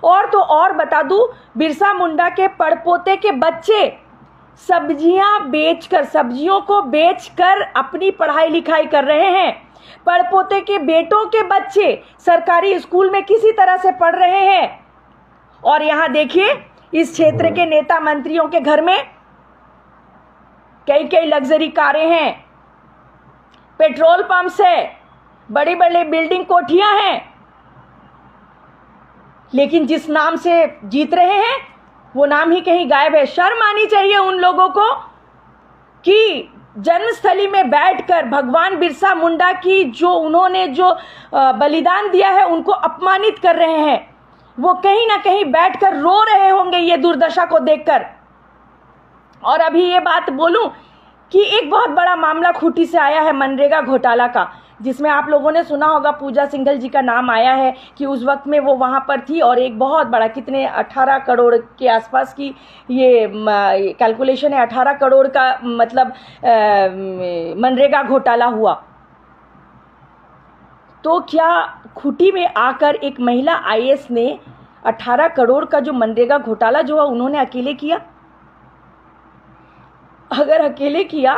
और तो और बता दूं, बिरसा मुंडा के पड़पोते के बच्चे सब्जियों को बेचकर अपनी पढ़ाई लिखाई कर रहे हैं। पड़पोते के बेटों के बच्चे सरकारी स्कूल में किसी तरह से पढ़ रहे हैं। और यहाँ देखिए, इस क्षेत्र के नेता मंत्रियों के घर में कई लग्जरी कारें हैं, पेट्रोल पंप्स है, बड़ी बड़ी बिल्डिंग कोठियां हैं, लेकिन जिस नाम से जीत रहे हैं वो नाम ही कहीं गायब है। शर्म आनी चाहिए उन लोगों को कि जन्मस्थली में बैठकर भगवान बिरसा मुंडा की जो उन्होंने जो बलिदान दिया है उनको अपमानित कर रहे हैं। वो कहीं ना कहीं बैठकर रो रहे होंगे ये दुर्दशा को देखकर। और अभी ये बात बोलूं कि एक बहुत बड़ा मामला खूंटी से आया है मनरेगा घोटाला का, जिसमें आप लोगों ने सुना होगा पूजा सिंघल जी का नाम आया है कि उस वक्त में वो वहाँ पर थी और एक बहुत बड़ा, कितने 18 करोड़ के आसपास की ये कैलकुलेशन है, 18 करोड़ का मतलब मनरेगा घोटाला हुआ। तो क्या खूंटी में आकर एक महिला आईएएस ने 18 करोड़ का जो मनरेगा घोटाला जो है उन्होंने अकेले किया? अगर अकेले किया,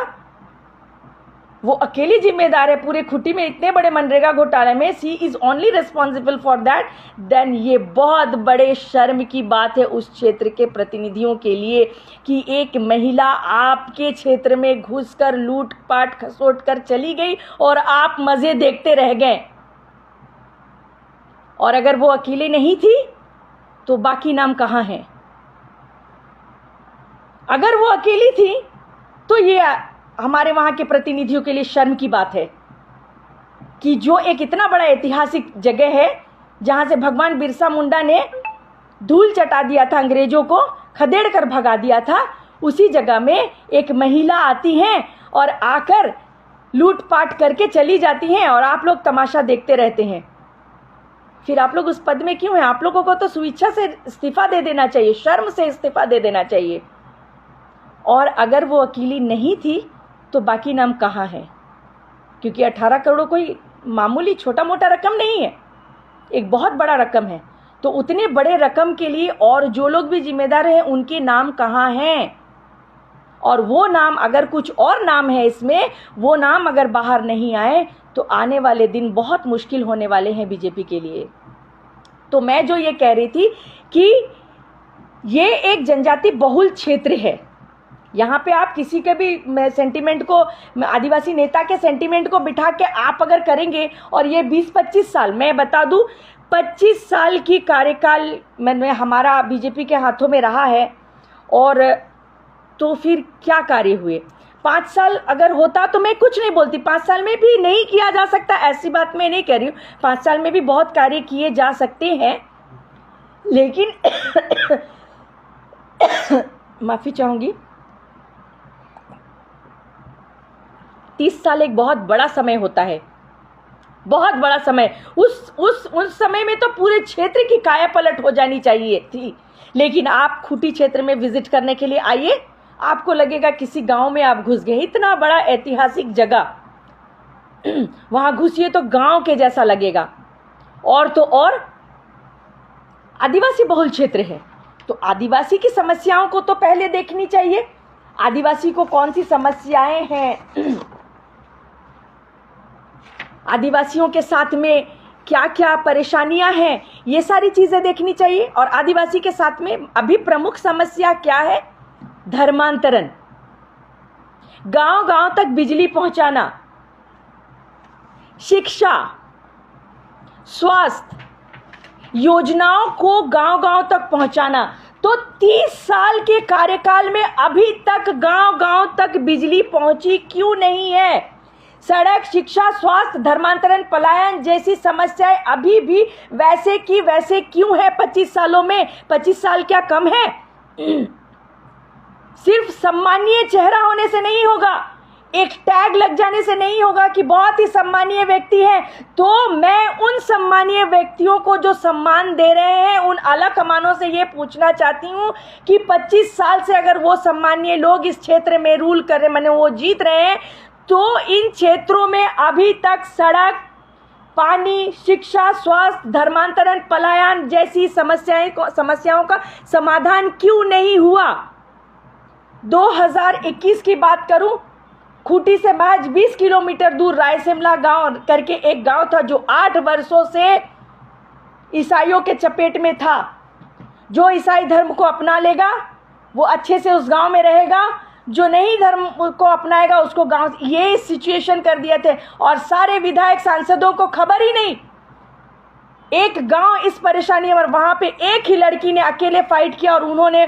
वो अकेली जिम्मेदार है पूरे खूंटी में इतने बड़े मनरेगा घोटाले में, she is only responsible for that, then ये बहुत बड़े शर्म की बात है उस क्षेत्र के प्रतिनिधियों के लिए कि एक महिला आपके क्षेत्र में घुसकर लूटपाट खसोट कर चली गई और आप मजे देखते रह गए। और अगर वो अकेली नहीं थी तो बाकी नाम कहाँ हैं? अगर वो अकेली थी तो ये हमारे वहाँ के प्रतिनिधियों के लिए शर्म की बात है कि जो एक इतना बड़ा ऐतिहासिक जगह है जहाँ से भगवान बिरसा मुंडा ने धूल चटा दिया था, अंग्रेजों को खदेड़ कर भगा दिया था, उसी जगह में एक महिला आती हैं और आकर लूटपाट करके चली जाती हैं और आप लोग तमाशा देखते रहते हैं। फिर आप लोग उस पद में क्यों हैं? आप लोगों को तो स्वेच्छा से इस्तीफा दे देना चाहिए, शर्म से इस्तीफा दे देना चाहिए। और अगर वो अकेली नहीं थी तो बाकी नाम कहाँ है? क्योंकि 18 करोड़ कोई मामूली छोटा मोटा रकम नहीं है, एक बहुत बड़ा रकम है। तो उतने बड़े रकम के लिए और जो लोग भी जिम्मेदार हैं उनके नाम कहाँ हैं? और वो नाम, अगर कुछ और नाम है इसमें, वो नाम अगर बाहर नहीं आए तो आने वाले दिन बहुत मुश्किल होने वाले हैं बीजेपी के लिए। तो मैं जो ये कह रही थी कि ये एक जनजाति बहुल क्षेत्र है, यहाँ पे आप किसी के भी सेंटिमेंट को, आदिवासी नेता के सेंटिमेंट को बिठा के आप अगर करेंगे, और ये 20-25 साल, मैं बता दूं 25 साल की कार्यकाल में हमारा बीजेपी के हाथों में रहा है, और तो फिर क्या कार्य हुए? 5 साल अगर होता तो मैं कुछ नहीं बोलती, 5 साल में भी नहीं किया जा सकता, ऐसी बात मैं नहीं कह रही हूँ, 5 साल में भी बहुत कार्य किए जा सकते हैं, लेकिन माफ़ी चाहूँगी, 30 साल एक बहुत बड़ा समय होता है, बहुत बड़ा समय। उस समय में तो पूरे क्षेत्र की काया पलट हो जानी चाहिए थी। लेकिन आप खूंटी क्षेत्र में विजिट करने के लिए आइए, आपको लगेगा किसी गांव में आप घुस गए। इतना बड़ा ऐतिहासिक जगह, वहां घुसिए तो गांव के जैसा लगेगा। और तो और आदिवासी बहुल क्षेत्र है, तो आदिवासी की समस्याओं को तो पहले देखनी चाहिए। आदिवासी को कौन सी समस्याएं हैं, आदिवासियों के साथ में क्या क्या परेशानियां हैं, ये सारी चीज़ें देखनी चाहिए। और आदिवासी के साथ में अभी प्रमुख समस्या क्या है? धर्मांतरण, गांव गांव तक बिजली पहुंचाना, शिक्षा, स्वास्थ्य योजनाओं को गांव गांव तक पहुंचाना। तो 30 साल के कार्यकाल में अभी तक गांव गांव तक बिजली पहुंची क्यों नहीं है? सड़क, शिक्षा, स्वास्थ्य, धर्मांतरण, पलायन जैसी समस्याएं अभी भी वैसे की वैसे क्यों है 25 सालों में? 25 साल क्या कम है? सिर्फ सम्मानीय चेहरा होने से नहीं होगा, एक टैग लग जाने से नहीं होगा कि बहुत ही सम्मानीय व्यक्ति है। तो मैं उन सम्मानीय व्यक्तियों को जो सम्मान दे रहे हैं उन आला कमानों से ये पूछना चाहती हूँ कि 25 साल से अगर वो सम्मानीय लोग इस क्षेत्र में रूल कर रहे, माने वो जीत रहे हैं, तो इन क्षेत्रों में अभी तक सड़क, पानी, शिक्षा, स्वास्थ्य, धर्मांतरण, पलायन जैसी समस्याओं का समाधान क्यों नहीं हुआ? 2021 की बात करूं, खूंटी से महज 20 किलोमीटर दूर रायसिमला गांव करके एक गांव था जो 8 वर्षों से ईसाइयों के चपेट में था। जो ईसाई धर्म को अपना लेगा वो अच्छे से उस गांव में रहेगा, जो नहीं धर्म को अपनाएगा उसको गांव, ये सिचुएशन कर दिए थे। और सारे विधायक सांसदों को खबर ही नहीं, एक गांव इस परेशानी में, वहां पे एक ही लड़की ने अकेले फाइट किया और उन्होंने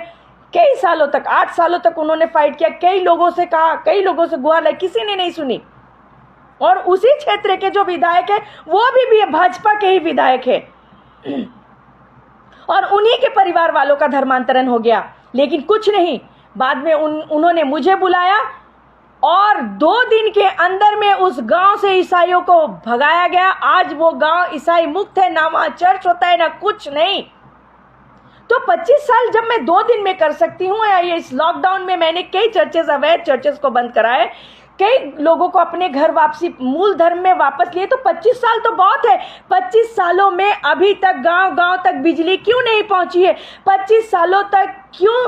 कई सालों तक, 8 सालों तक उन्होंने फाइट किया, कई लोगों से कहा, कई लोगों से गुहार लाई, किसी ने नहीं सुनी। और उसी क्षेत्र के जो विधायक है वो भी भाजपा के ही विधायक है और उन्हीं के परिवार वालों का धर्मांतरण हो गया। लेकिन कुछ नहीं, बाद में उन्होंने मुझे बुलाया और 2 दिन के अंदर में उस गांव से ईसाइयों को भगाया गया। आज वो गांव ईसाई मुक्त है, ना वहां चर्च होता है ना कुछ नहीं। तो 25 साल जब मैं 2 दिन में कर सकती हूँ, या ये इस लॉकडाउन में मैंने कई चर्चेस, अवैध चर्चेस को बंद कराए, कई लोगों को अपने घर वापसी मूल धर्म में वापस लिए, तो 25 साल तो बहुत है। 25 सालों में अभी तक गांव गांव तक बिजली क्यों नहीं पहुंची है? 25 सालों तक क्यों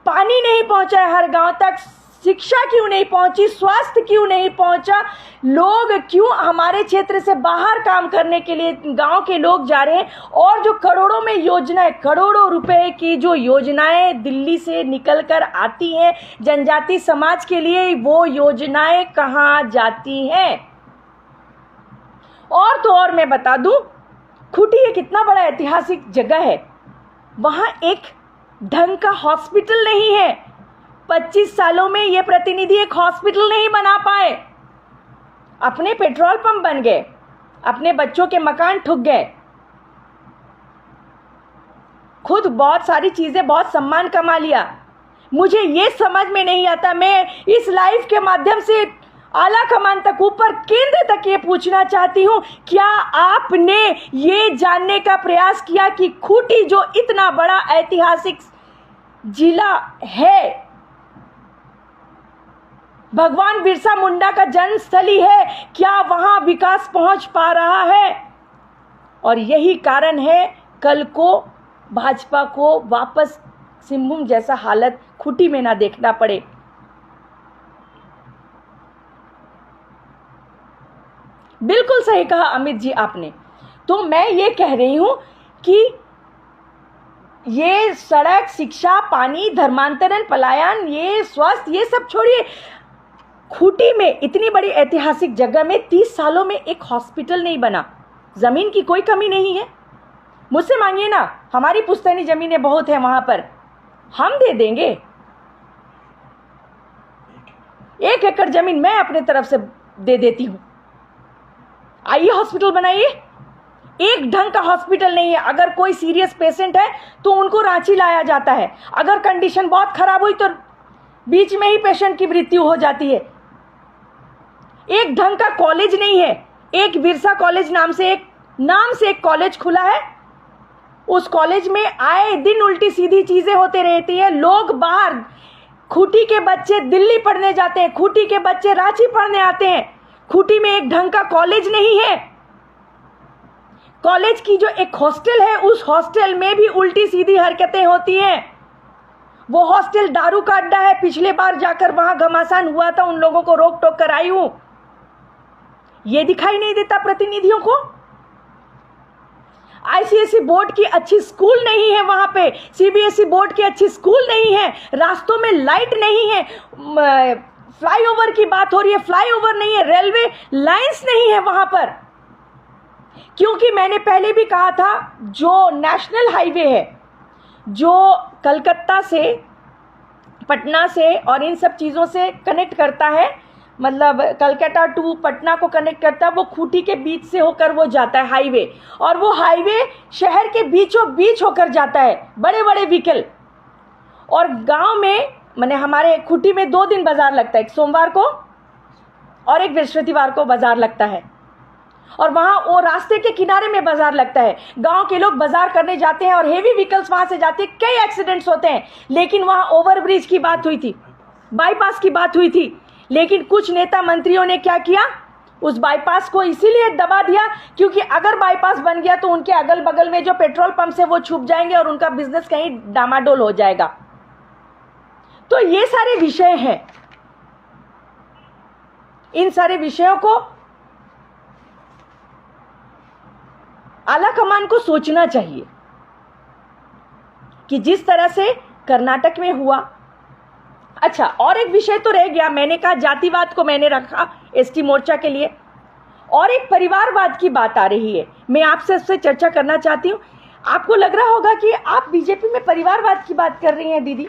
पानी नहीं पहुंचा है हर गांव तक? शिक्षा क्यों नहीं पहुंची? स्वास्थ्य क्यों नहीं पहुंचा? लोग क्यों हमारे क्षेत्र से बाहर काम करने के लिए गांव के लोग जा रहे हैं? और जो करोड़ों में योजनाएं, करोड़ों रुपए की जो योजनाएं दिल्ली से निकलकर आती हैं जनजाति समाज के लिए, वो योजनाएं कहां जाती हैं? और तो और मैं बता दूं, खूंटी एक इतना बड़ा ऐतिहासिक जगह है, वहां एक ढंग का हॉस्पिटल नहीं है। 25 सालों में ये प्रतिनिधि एक हॉस्पिटल नहीं बना पाए। अपने पेट्रोल पंप बन गए, अपने बच्चों के मकान ठुक गए, खुद बहुत सारी चीजें, बहुत सम्मान कमा लिया। मुझे ये समझ में नहीं आता। मैं इस लाइव के माध्यम से आला कमान तक, ऊपर केंद्र तक ये पूछना चाहती हूँ, क्या आपने ये जानने का प्रयास किया कि खूंटी जो इतना बड़ा ऐतिहासिक जिला है, भगवान बिरसा मुंडा का जन्म स्थली है, क्या वहां विकास पहुंच पा रहा है? और यही कारण है कल को भाजपा को वापस सिंहभूम जैसा हालत खूंटी में ना देखना पड़े। बिल्कुल सही कहा अमित जी आपने। तो मैं ये कह रही हूं कि ये सड़क, शिक्षा, पानी, धर्मांतरण, पलायन, ये स्वास्थ्य, ये सब छोड़िए, खूंटी में इतनी बड़ी ऐतिहासिक जगह में 30 सालों में एक हॉस्पिटल नहीं बना। जमीन की कोई कमी नहीं है, मुझसे मांगिए ना, हमारी पुश्तैनी जमीनें बहुत है, वहां पर हम दे देंगे। 1 एकड़ जमीन मैं अपने तरफ से दे देती हूं, आइए हॉस्पिटल बनाइए। एक ढंग का हॉस्पिटल नहीं है। अगर कोई सीरियस पेशेंट है तो उनको रांची लाया जाता है, अगर कंडीशन बहुत खराब हुई तो बीच में ही पेशेंट की मृत्यु हो जाती है। एक ढंग का कॉलेज नहीं है। एक बिरसा कॉलेज नाम से एक कॉलेज खुला है, उस कॉलेज में आए दिन उल्टी सीधी चीजें होते रहती है। लोग बाहर, खूंटी के बच्चे दिल्ली पढ़ने जाते हैं, खूंटी के बच्चे रांची पढ़ने आते हैं। खूंटी में एक ढंग का कॉलेज नहीं है। कॉलेज की जो एक हॉस्टल है, उस हॉस्टल में भी उल्टी सीधी हरकतें होती हैं। वो हॉस्टल दारू का अड्डा है। पिछले बार जाकर वहां घमासान हुआ था, उन लोगों को रोक टोक कर आई हूं। ये दिखाई नहीं देता प्रतिनिधियों को? आईसीएसई बोर्ड की अच्छी स्कूल नहीं है वहां पे, सीबीएसई बोर्ड की अच्छी स्कूल नहीं है, रास्तों में लाइट नहीं है, फ्लाईओवर की बात हो रही है, फ्लाईओवर नहीं है, रेलवे लाइंस नहीं है वहां पर। क्योंकि मैंने पहले भी कहा था, जो नेशनल हाईवे है, जो कलकत्ता से, पटना से और इन सब चीज़ों से कनेक्ट करता है, मतलब कलकत्ता टू पटना को कनेक्ट करता है, वो खूंटी के बीच से होकर वो जाता है हाईवे, और वो हाईवे शहर के बीचों बीच होकर जाता है, बड़े बड़े व्हीकल। और गांव में, माने हमारे खूंटी में 2 दिन बाजार लगता है, एक सोमवार को और एक बृहस्पतिवार को बाजार लगता है, और वहाँ वो रास्ते के किनारे में बाजार लगता है। गांव के लोग बाजार करने जाते हैं और हेवी व्हीकल्स वहाँ से जाते हैं, कई एक्सीडेंट्स होते हैं। लेकिन वहाँ ओवरब्रिज की बात हुई थी, बाईपास की बात हुई थी, लेकिन कुछ नेता मंत्रियों ने क्या किया, उस बाईपास को इसीलिए दबा दिया क्योंकि अगर बाईपास बन गया तो उनके अगल बगल में जो पेट्रोल पंप है वो छुप जाएंगे और उनका बिजनेस कहीं डामाडोल हो जाएगा। तो ये सारे विषय हैं, इन सारे विषयों को आला कमान को सोचना चाहिए कि जिस तरह से कर्नाटक में हुआ। अच्छा, और एक विषय तो रह गया, मैंने कहा जातिवाद को मैंने रखा एसटी मोर्चा के लिए, और एक परिवारवाद की बात आ रही है, मैं आपसे इससे चर्चा करना चाहती हूँ। आपको लग रहा होगा कि आप बीजेपी में परिवारवाद की बात कर रही हैं दीदी।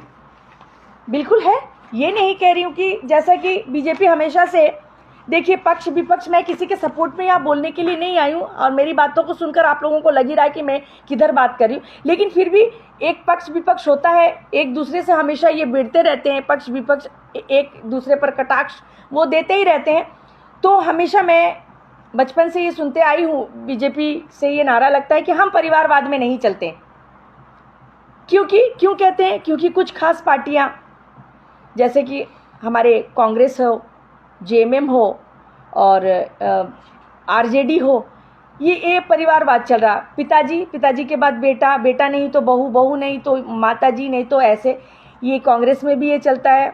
बिल्कुल है, ये नहीं कह रही हूँ कि जैसा कि बीजेपी हमेशा से, देखिए पक्ष विपक्ष, मैं किसी के सपोर्ट में यहाँ बोलने के लिए नहीं आई हूँ, और मेरी बातों को सुनकर आप लोगों को लग ही रहा है कि मैं किधर बात कर रही हूँ, लेकिन फिर भी एक पक्ष विपक्ष होता है, एक दूसरे से हमेशा ये भिड़ते रहते हैं, पक्ष विपक्ष एक दूसरे पर कटाक्ष वो देते ही रहते हैं। तो हमेशा मैं बचपन से ये सुनते आई हूँ, बीजेपी से ये नारा लगता है कि हम परिवारवाद में नहीं चलते। क्यों कहते हैं? क्योंकि कुछ खास पार्टियाँ, जैसे कि हमारे कांग्रेस हो, जेएमएम हो और आरजेडी हो, ये परिवारवाद चल रहा। पिताजी के बाद बेटा, बेटा नहीं तो बहू, बहू नहीं तो माताजी, नहीं तो ऐसे। ये कांग्रेस में भी ये चलता है,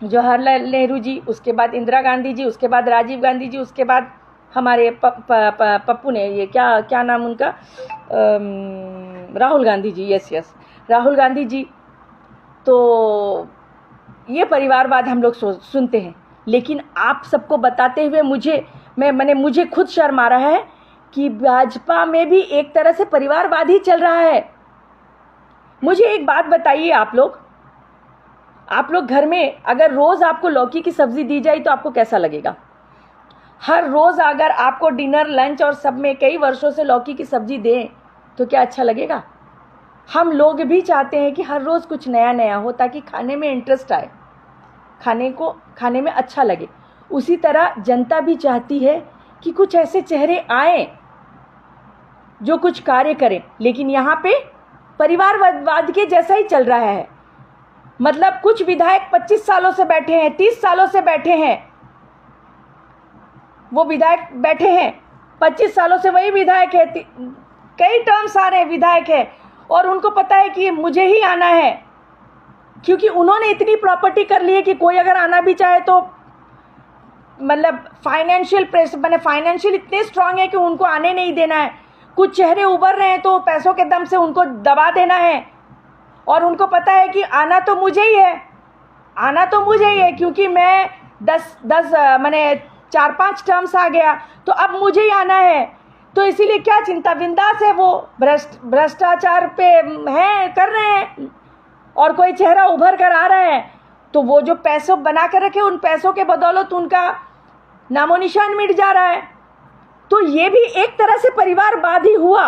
जवाहरलाल नेहरू जी, उसके बाद इंदिरा गांधी जी, उसके बाद राजीव गांधी जी, उसके बाद हमारे पप्पू ने, ये क्या नाम उनका, राहुल गांधी जी, यस राहुल गांधी जी। तो ये परिवारवाद हम लोग सुनते हैं, लेकिन आप सबको बताते हुए मुझे खुद शर्म आ रहा है कि भाजपा में भी एक तरह से परिवारवाद ही चल रहा है। मुझे एक बात बताइए, आप लोग घर में अगर रोज़ आपको लौकी की सब्ज़ी दी जाए तो आपको कैसा लगेगा? हर रोज़ अगर आपको डिनर, लंच और सब में कई वर्षों से लौकी की सब्ज़ी दें तो क्या अच्छा लगेगा? हम लोग भी चाहते हैं कि हर रोज़ कुछ नया नया हो ताकि खाने में इंटरेस्ट आए, खाने में अच्छा लगे। उसी तरह जनता भी चाहती है कि कुछ ऐसे चेहरे आए जो कुछ कार्य करें, लेकिन यहाँ पे परिवारवाद के जैसा ही चल रहा है। मतलब कुछ विधायक 25 सालों से बैठे हैं, 30 सालों से बैठे हैं, वो विधायक बैठे हैं 25 सालों से, वही विधायक है, कई टर्म्स आ रहे हैं, विधायक है, और उनको पता है कि मुझे ही आना है, क्योंकि उन्होंने इतनी प्रॉपर्टी कर ली है कि कोई अगर आना भी चाहे तो मतलब फाइनेंशियल प्रेस, मैंने फाइनेंशियल इतने स्ट्रांग है कि उनको आने नहीं देना है। कुछ चेहरे उभर रहे हैं तो पैसों के दम से उनको दबा देना है, और उनको पता है कि आना तो मुझे ही है, क्योंकि मैं 4-5 टर्म्स आ गया तो अब मुझे ही आना है। तो इसीलिए क्या चिंता बिंदास है, वो भ्रष्टाचार पे हैं, कर रहे हैं, और कोई चेहरा उभर कर आ रहा है तो वो जो पैसों बना कर रखे, उन पैसों के बदौलत उनका नामो निशान मिट जा रहा है। तो ये भी एक तरह से परिवारवाद ही हुआ।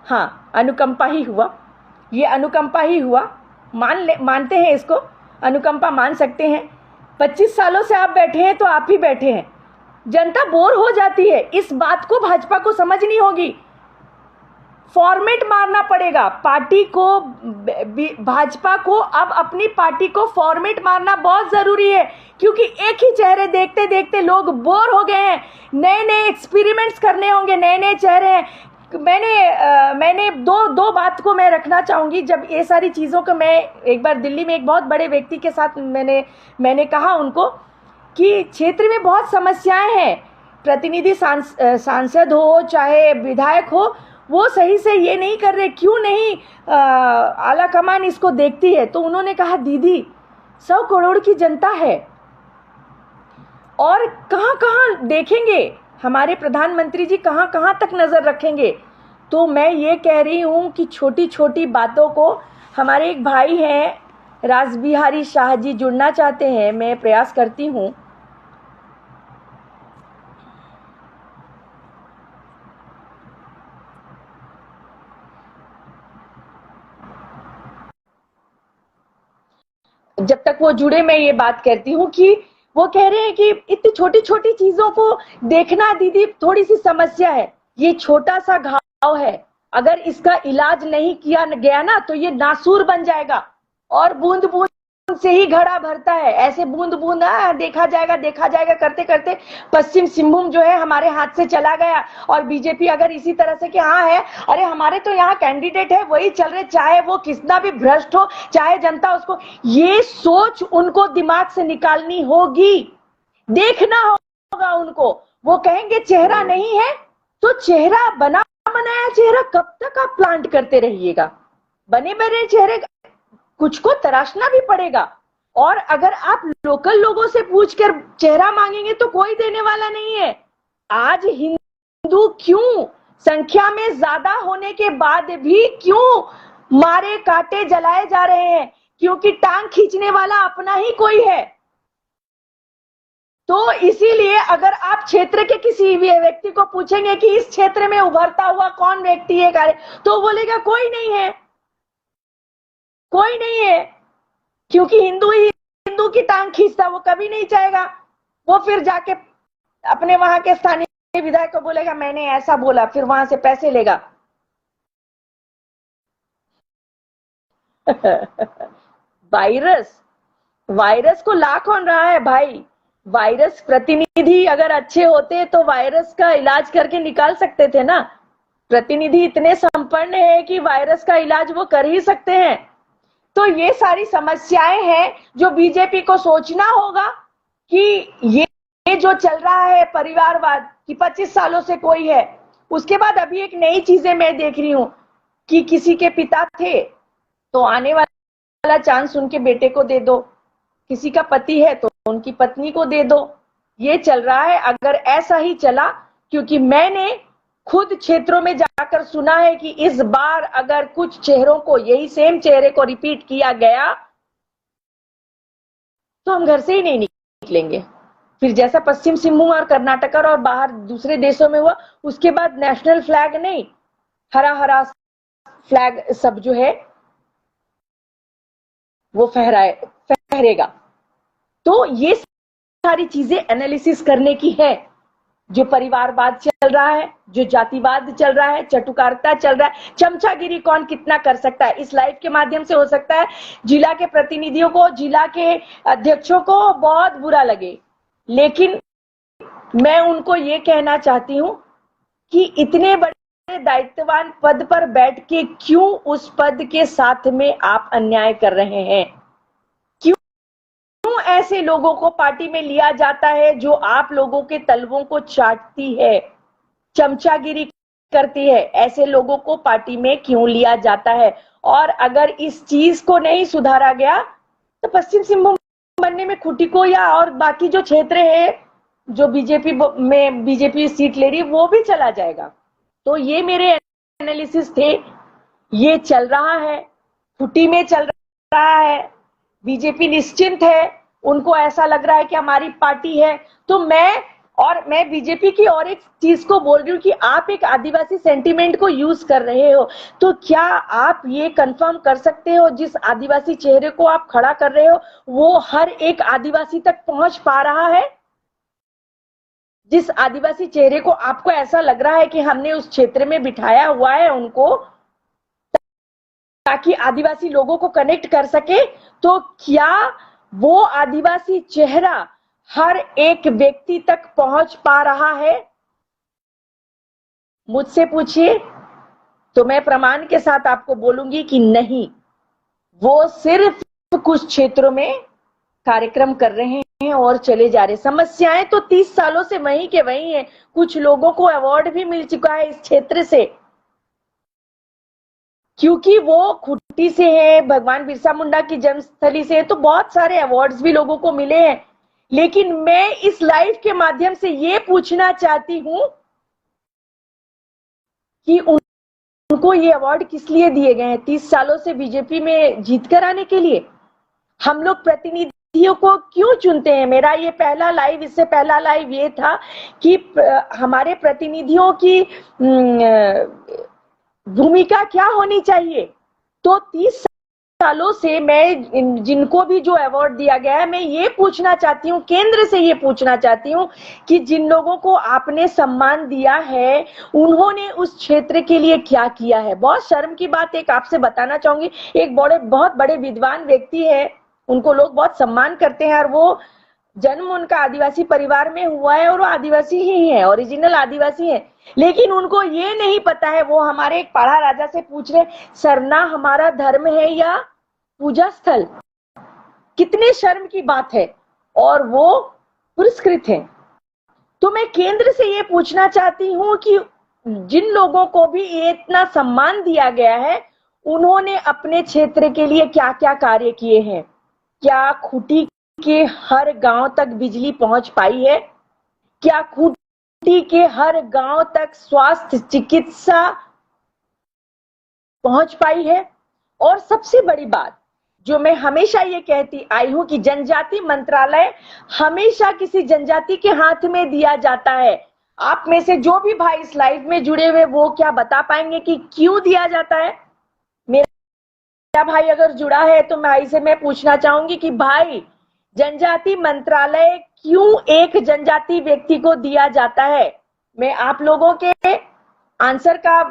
हाँ, अनुकंपा ही हुआ, ये अनुकंपा ही हुआ। मानते हैं इसको, अनुकंपा मान सकते हैं। 25 सालों से आप बैठे हैं तो आप ही बैठे हैं, जनता बोर हो जाती है। इस बात को भाजपा को समझनी होगी। फॉर्मेट मारना पड़ेगा पार्टी को, भाजपा को अब अपनी पार्टी को फॉर्मेट मारना बहुत ज़रूरी है, क्योंकि एक ही चेहरे देखते देखते लोग बोर हो गए हैं। नए नए एक्सपेरिमेंट्स करने होंगे, नए नए चेहरे हैं। मैंने दो बात को मैं रखना चाहूँगी। जब ये सारी चीज़ों को मैं एक बार दिल्ली में एक बहुत बड़े व्यक्ति के साथ मैंने कहा उनको कि क्षेत्र में बहुत समस्याएं हैं, प्रतिनिधि सांसद हो चाहे विधायक हो, वो सही से ये नहीं कर रहे, क्यों नहीं आला कमान इसको देखती है। तो उन्होंने कहा दीदी 100 करोड़ की जनता है और कहाँ कहाँ देखेंगे, हमारे प्रधानमंत्री जी कहाँ कहाँ तक नज़र रखेंगे। तो मैं ये कह रही हूँ कि छोटी छोटी बातों को, हमारे एक भाई हैं रासबिहारी शाह जी जुड़ना चाहते हैं, मैं प्रयास करती हूँ। जब तक वो जुड़े मैं ये बात करती हूँ कि वो कह रहे हैं कि इतनी छोटी छोटी चीजों को देखना दीदी थोड़ी सी समस्या है। ये छोटा सा घाव है, अगर इसका इलाज नहीं किया गया ना तो ये नासूर बन जाएगा और बूंद बूंद से ही घड़ा भरता है। ऐसे बूंद बूंद देखा जाएगा करते करते पश्चिम सिंहभूम जो है हमारे हाथ से चला गया। और बीजेपी अगर इसी तरह से कि हाँ है, अरे हमारे तो यहाँ कैंडिडेट है वही चल रहे, चाहे वो कितना भी भ्रष्ट हो, चाहे जनता उसको, ये सोच उनको दिमाग से निकालनी होगी, देखना होगा उनको। वो कहेंगे चेहरा नहीं है, तो चेहरा बनाया चेहरा कब तक आप प्लांट करते रहिएगा? बने बने चेहरे कुछ को तराशना भी पड़ेगा। और अगर आप लोकल लोगों से पूछकर चेहरा मांगेंगे तो कोई देने वाला नहीं है। आज हिंदू क्यों संख्या में ज्यादा होने के बाद भी क्यों मारे काटे जलाए जा रहे हैं? क्योंकि टांग खींचने वाला अपना ही कोई है। तो इसीलिए अगर आप क्षेत्र के किसी भी व्यक्ति को पूछेंगे कि इस क्षेत्र में उभरता हुआ कौन व्यक्ति है कार्य, तो बोलेगा कोई नहीं है, कोई नहीं है, क्योंकि हिंदू ही हिंदू की टांग खींचता, वो कभी नहीं चाहेगा। वो फिर जाके अपने वहां के स्थानीय विधायक को बोलेगा मैंने ऐसा बोला, फिर वहां से पैसे लेगा। वायरस को ला कौन रहा है भाई? वायरस प्रतिनिधि अगर अच्छे होते तो वायरस का इलाज करके निकाल सकते थे ना। प्रतिनिधि इतने संपन्न है कि वायरस का इलाज वो कर ही सकते हैं। तो ये सारी समस्याएं हैं जो बीजेपी को सोचना होगा कि ये जो चल रहा है परिवारवाद कि 25 सालों से कोई है। उसके बाद अभी एक नई चीजें मैं देख रही हूं कि किसी के पिता थे तो आने वाला चांस उनके बेटे को दे दो, किसी का पति है तो उनकी पत्नी को दे दो। ये चल रहा है। अगर ऐसा ही चला, क्योंकि मैंने खुद क्षेत्रों में जाकर सुना है कि इस बार अगर कुछ चेहरों को, यही सेम चेहरे को रिपीट किया गया तो हम घर से ही नहीं निकलेंगे। फिर जैसा पश्चिम सिंहभूम और कर्नाटक और बाहर दूसरे देशों में हुआ, उसके बाद नेशनल फ्लैग नहीं, हरा हरा फ्लैग सब जो है वो फहरेगा। तो ये सारी चीजें एनालिसिस करने की है। जो परिवारवाद चल रहा है, जो जातिवाद चल रहा है, चटुकारिता चल रहा है, चमचागिरी कौन कितना कर सकता है, इस लाइव के माध्यम से हो सकता है जिला के प्रतिनिधियों को, जिला के अध्यक्षों को बहुत बुरा लगे, लेकिन मैं उनको ये कहना चाहती हूं कि इतने बड़े दायित्ववान पद पर बैठ के क्यों उस पद के साथ में आप अन्याय कर रहे हैं? क्यों ऐसे लोगों को पार्टी में लिया जाता है जो आप लोगों के तलवों को चाटती है, चमचागिरी करती है? ऐसे लोगों को पार्टी में क्यों लिया जाता है? और अगर इस चीज को नहीं सुधारा गया तो पश्चिम सिंहभूम बनने में खुटी को या और बाकी जो क्षेत्र है जो बीजेपी सीट ले रही है वो भी चला जाएगा। तो ये मेरे एनालिसिस थे। ये चल रहा है, खुटी में चल रहा है, बीजेपी निश्चिंत है, उनको ऐसा लग रहा है कि हमारी पार्टी है। तो मैं बीजेपी की और एक चीज को बोल रही हूँ कि आप एक आदिवासी सेंटीमेंट को यूज कर रहे हो, तो क्या आप ये कंफर्म कर सकते हो जिस आदिवासी चेहरे को आप खड़ा कर रहे हो वो हर एक आदिवासी तक पहुंच पा रहा है? जिस आदिवासी चेहरे को आपको ऐसा लग रहा है कि हमने उस क्षेत्र में बिठाया हुआ है उनको ताकि आदिवासी लोगों को कनेक्ट कर सके, तो क्या वो आदिवासी चेहरा हर एक व्यक्ति तक पहुंच पा रहा है? मुझसे पूछिए तो मैं प्रमाण के साथ आपको बोलूंगी कि नहीं। वो सिर्फ कुछ क्षेत्रों में कार्यक्रम कर रहे हैं और चले जा रहे। समस्याएं तो 30 सालों से वहीं के वहीं है। कुछ लोगों को अवार्ड भी मिल चुका है इस क्षेत्र से, क्योंकि वो खुट्टी से है, भगवान बिरसा मुंडा की जन्मस्थली से है, तो बहुत सारे अवार्ड्स भी लोगों को मिले हैं। लेकिन मैं इस लाइव के माध्यम से ये पूछना चाहती हूं कि उनको ये अवार्ड किस लिए दिए गए हैं? 30 सालों से बीजेपी में जीत कर आने के लिए? हम लोग प्रतिनिधियों को क्यों चुनते हैं? मेरा ये पहला लाइव, इससे पहला लाइव ये था कि हमारे प्रतिनिधियों की भूमिका क्या होनी चाहिए। तो 30 सालों से मैं जिनको भी जो अवार्ड दिया गया है, मैं ये पूछना चाहती हूँ, केंद्र से ये पूछना चाहती हूँ कि जिन लोगों को आपने सम्मान दिया है उन्होंने उस क्षेत्र के लिए क्या किया है। बहुत शर्म की बात एक आपसे बताना चाहूंगी, एक बहुत बड़े विद्वान व्यक्ति है, उनको लोग बहुत सम्मान करते हैं और वो जन्म उनका आदिवासी परिवार में हुआ है और वो आदिवासी ही है, ओरिजिनल आदिवासी है, लेकिन उनको ये नहीं पता है। वो हमारे एक पढ़ा राजा से पूछ रहे, सरना हमारा धर्म है या पूजा स्थल? कितने शर्म की बात है, और वो पुरस्कृत है। तो मैं केंद्र से ये पूछना चाहती हूं कि जिन लोगों को भी ये इतना सम्मान दिया गया है उन्होंने अपने क्षेत्र के लिए क्या क्या कार्य किए हैं? क्या खूंटी के हर गांव तक बिजली पहुंच पाई है? क्या खूंटी के हर गांव तक स्वास्थ्य चिकित्सा पहुंच पाई है? और सबसे बड़ी बात जो मैं हमेशा ये कहती आई हूं कि जनजाति मंत्रालय हमेशा किसी जनजाति के हाथ में दिया जाता है। आप में से जो भी भाई इस लाइव में जुड़े हुए वो क्या बता पाएंगे कि क्यों दिया जाता है? मेरा भाई अगर जुड़ा है तो भाई से मैं पूछना चाहूंगी कि भाई, जनजाति मंत्रालय क्यों एक जनजाति व्यक्ति को दिया जाता है? मैं आप लोगों के आंसर का,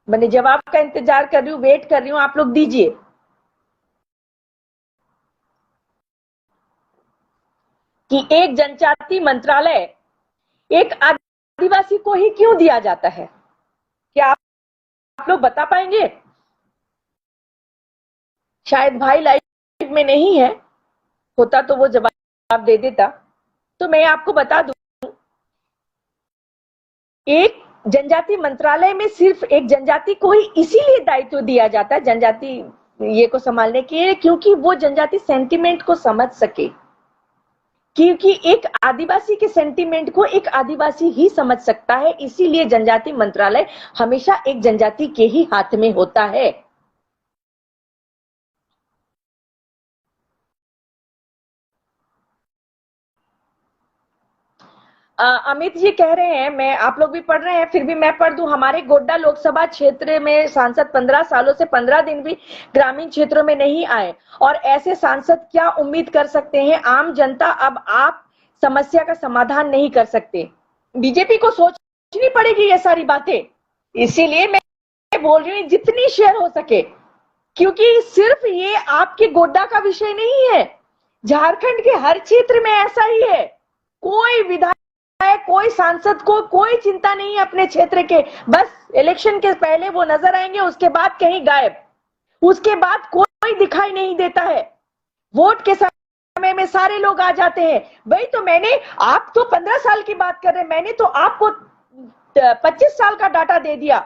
मैंने जवाब का इंतजार कर रही हूँ, वेट कर रही हूँ, आप लोग दीजिए कि एक जनजाति मंत्रालय एक आदिवासी को ही क्यों दिया जाता है? क्या आप लोग बता पाएंगे? शायद भाई लाइव में नहीं है, होता तो वो जवाब दे देता। तो मैं आपको बता दूं, एक जनजाति मंत्रालय में सिर्फ एक जनजाति को ही इसीलिए दायित्व दिया जाता है जनजाति ये को संभालने के लिए, क्योंकि वो जनजाति सेंटिमेंट को समझ सके। क्योंकि एक आदिवासी के सेंटिमेंट को एक आदिवासी ही समझ सकता है, इसीलिए जनजाति मंत्रालय हमेशा एक जनजाति के ही हाथ में होता है। अमित जी कह रहे हैं, मैं आप लोग भी पढ़ रहे हैं फिर भी मैं पढ़ दूं, हमारे गोड्डा लोकसभा क्षेत्र में सांसद 15 सालों से 15 दिन भी ग्रामीण क्षेत्रों में नहीं आए, और ऐसे सांसद क्या उम्मीद कर सकते हैं? आम जनता अब आप समस्या का समाधान नहीं कर सकते। बीजेपी को सोचनी पड़ेगी ये सारी बातें, इसीलिए मैं बोल रही हूँ जितनी शेयर हो सके, क्योंकि सिर्फ ये आपके गोड्डा का विषय नहीं है, झारखंड के हर क्षेत्र में ऐसा ही है। कोई विधायक, कोई सांसद को कोई चिंता नहीं है अपने क्षेत्र के, बस इलेक्शन के पहले वो नजर आएंगे, उसके बाद कहीं गायब, उसके बाद कोई दिखाई नहीं देता है। वोट के समय में सारे लोग आ जाते हैं। भाई तो मैंने, आप तो 15 साल की बात कर रहे हैं, मैंने तो आपको 25 साल का डाटा दे दिया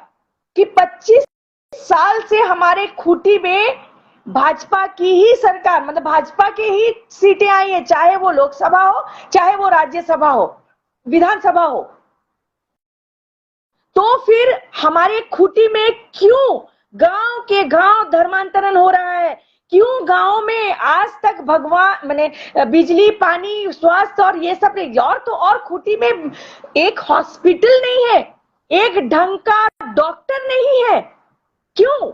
कि 25 साल से हमारे खूंटी में भाजपा की ही सरकार, मतलब भाजपा की ही सीटें आई है, चाहे वो लोकसभा हो, चाहे वो राज्यसभा हो, विधानसभा हो। तो फिर हमारे खूंटी में क्यों गांव के गांव धर्मांतरण हो रहा है? क्यों गांव में आज तक भगवान मैंने बिजली, पानी, स्वास्थ्य और ये सब नहीं, और तो और खूंटी में एक हॉस्पिटल नहीं है, एक ढंग का डॉक्टर नहीं है। क्यों?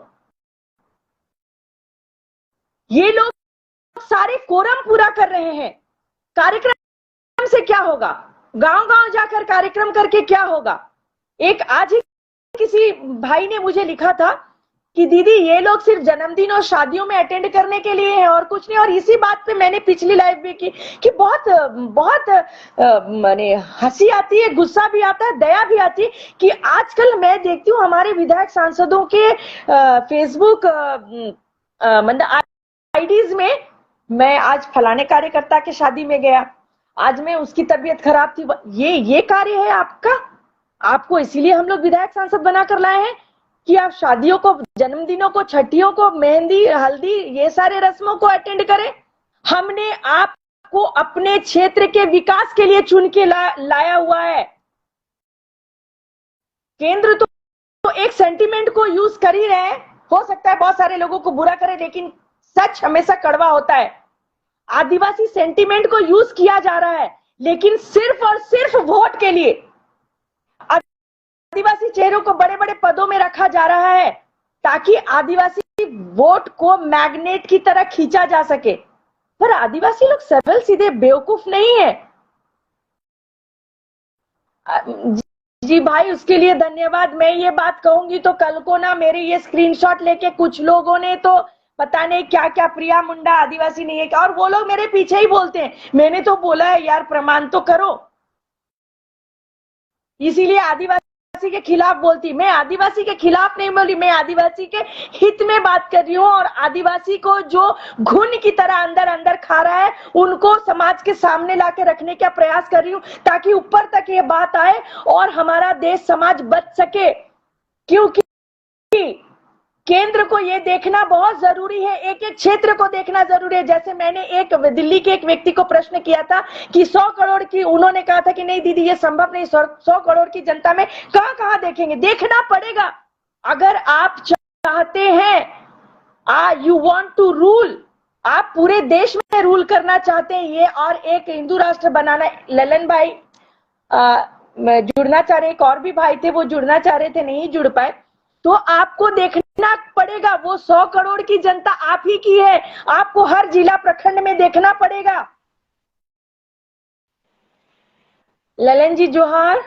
ये लोग सारे कोरम पूरा कर रहे हैं, कार्यक्रम से क्या होगा? गांव गांव जाकर कार्यक्रम करके क्या होगा? एक आज ही किसी भाई ने मुझे लिखा था कि दीदी ये लोग सिर्फ जन्मदिन और शादियों में अटेंड करने के लिए है और कुछ नहीं। और इसी बात पे मैंने पिछली लाइव भी की कि बहुत बहुत माने हंसी आती है, गुस्सा भी आता है, दया भी आती है कि आजकल मैं देखती हूँ हमारे विधायक सांसदों के फेसबुक मतलब आईडीज में, मैं आज फलाने कार्यकर्ता के शादी में गया, आज मैं उसकी तबीयत खराब थी, ये कार्य है आपका? आपको इसीलिए हम लोग विधायक सांसद बनाकर लाए हैं कि आप शादियों को, जन्मदिनों को, छठियों को, मेहंदी, हल्दी, ये सारे रस्मों को अटेंड करें। हमने आपको अपने क्षेत्र के विकास के लिए चुन के लाया हुआ है। केंद्र तो एक सेंटीमेंट को यूज कर ही रहे हैं, हो सकता है बहुत सारे लोगों को बुरा करे, लेकिन सच हमेशा कड़वा होता है। आदिवासी सेंटीमेंट को यूज किया जा रहा है, लेकिन सिर्फ और सिर्फ वोट के लिए। आदिवासी चेहरों को बड़े बड़े पदों में रखा जा रहा है ताकि आदिवासी वोट को मैग्नेट की तरह खींचा जा सके। पर आदिवासी लोग सरल सीधे बेवकूफ नहीं है। जी भाई, उसके लिए धन्यवाद। मैं ये बात कहूंगी तो कल को ना मेरे ये स्क्रीनशॉट लेके कुछ लोगों ने तो पता नहीं क्या क्या, प्रिया मुंडा आदिवासी नहीं है क्या, और वो लोग मेरे पीछे ही बोलते हैं। मैंने तो बोला है यार प्रमाण तो करो, इसीलिए आदिवासी के खिलाफ बोलती। मैं आदिवासी के खिलाफ नहीं बोली, मैं आदिवासी के हित में बात कर रही हूँ। और आदिवासी को जो घुन की तरह अंदर अंदर खा रहा है, उनको समाज के सामने लाके रखने का प्रयास कर रही हूँ ताकि ऊपर तक ये बात आए और हमारा देश समाज बच सके। क्योंकि केंद्र को ये देखना बहुत जरूरी है, एक एक क्षेत्र को देखना जरूरी है। जैसे मैंने एक दिल्ली के एक व्यक्ति को प्रश्न किया था कि 100 करोड़ की, उन्होंने कहा था कि नहीं दीदी ये संभव नहीं, 100 करोड़ की जनता में कहां कहां देखेंगे। देखना पड़ेगा। अगर आप चाहते हैं, यू वांट टू रूल, आप पूरे देश में रूल करना चाहते हैं ये, और एक हिंदू राष्ट्र बनाना। ललन भाई जुड़ना चाह रहे, एक और भी भाई थे वो जुड़ना चाह रहे थे, नहीं जुड़ पाए। तो आपको देखना पड़ेगा, वो 100 करोड़ की जनता आप ही की है, आपको हर जिला प्रखंड में देखना पड़ेगा। ललन जी जोहार।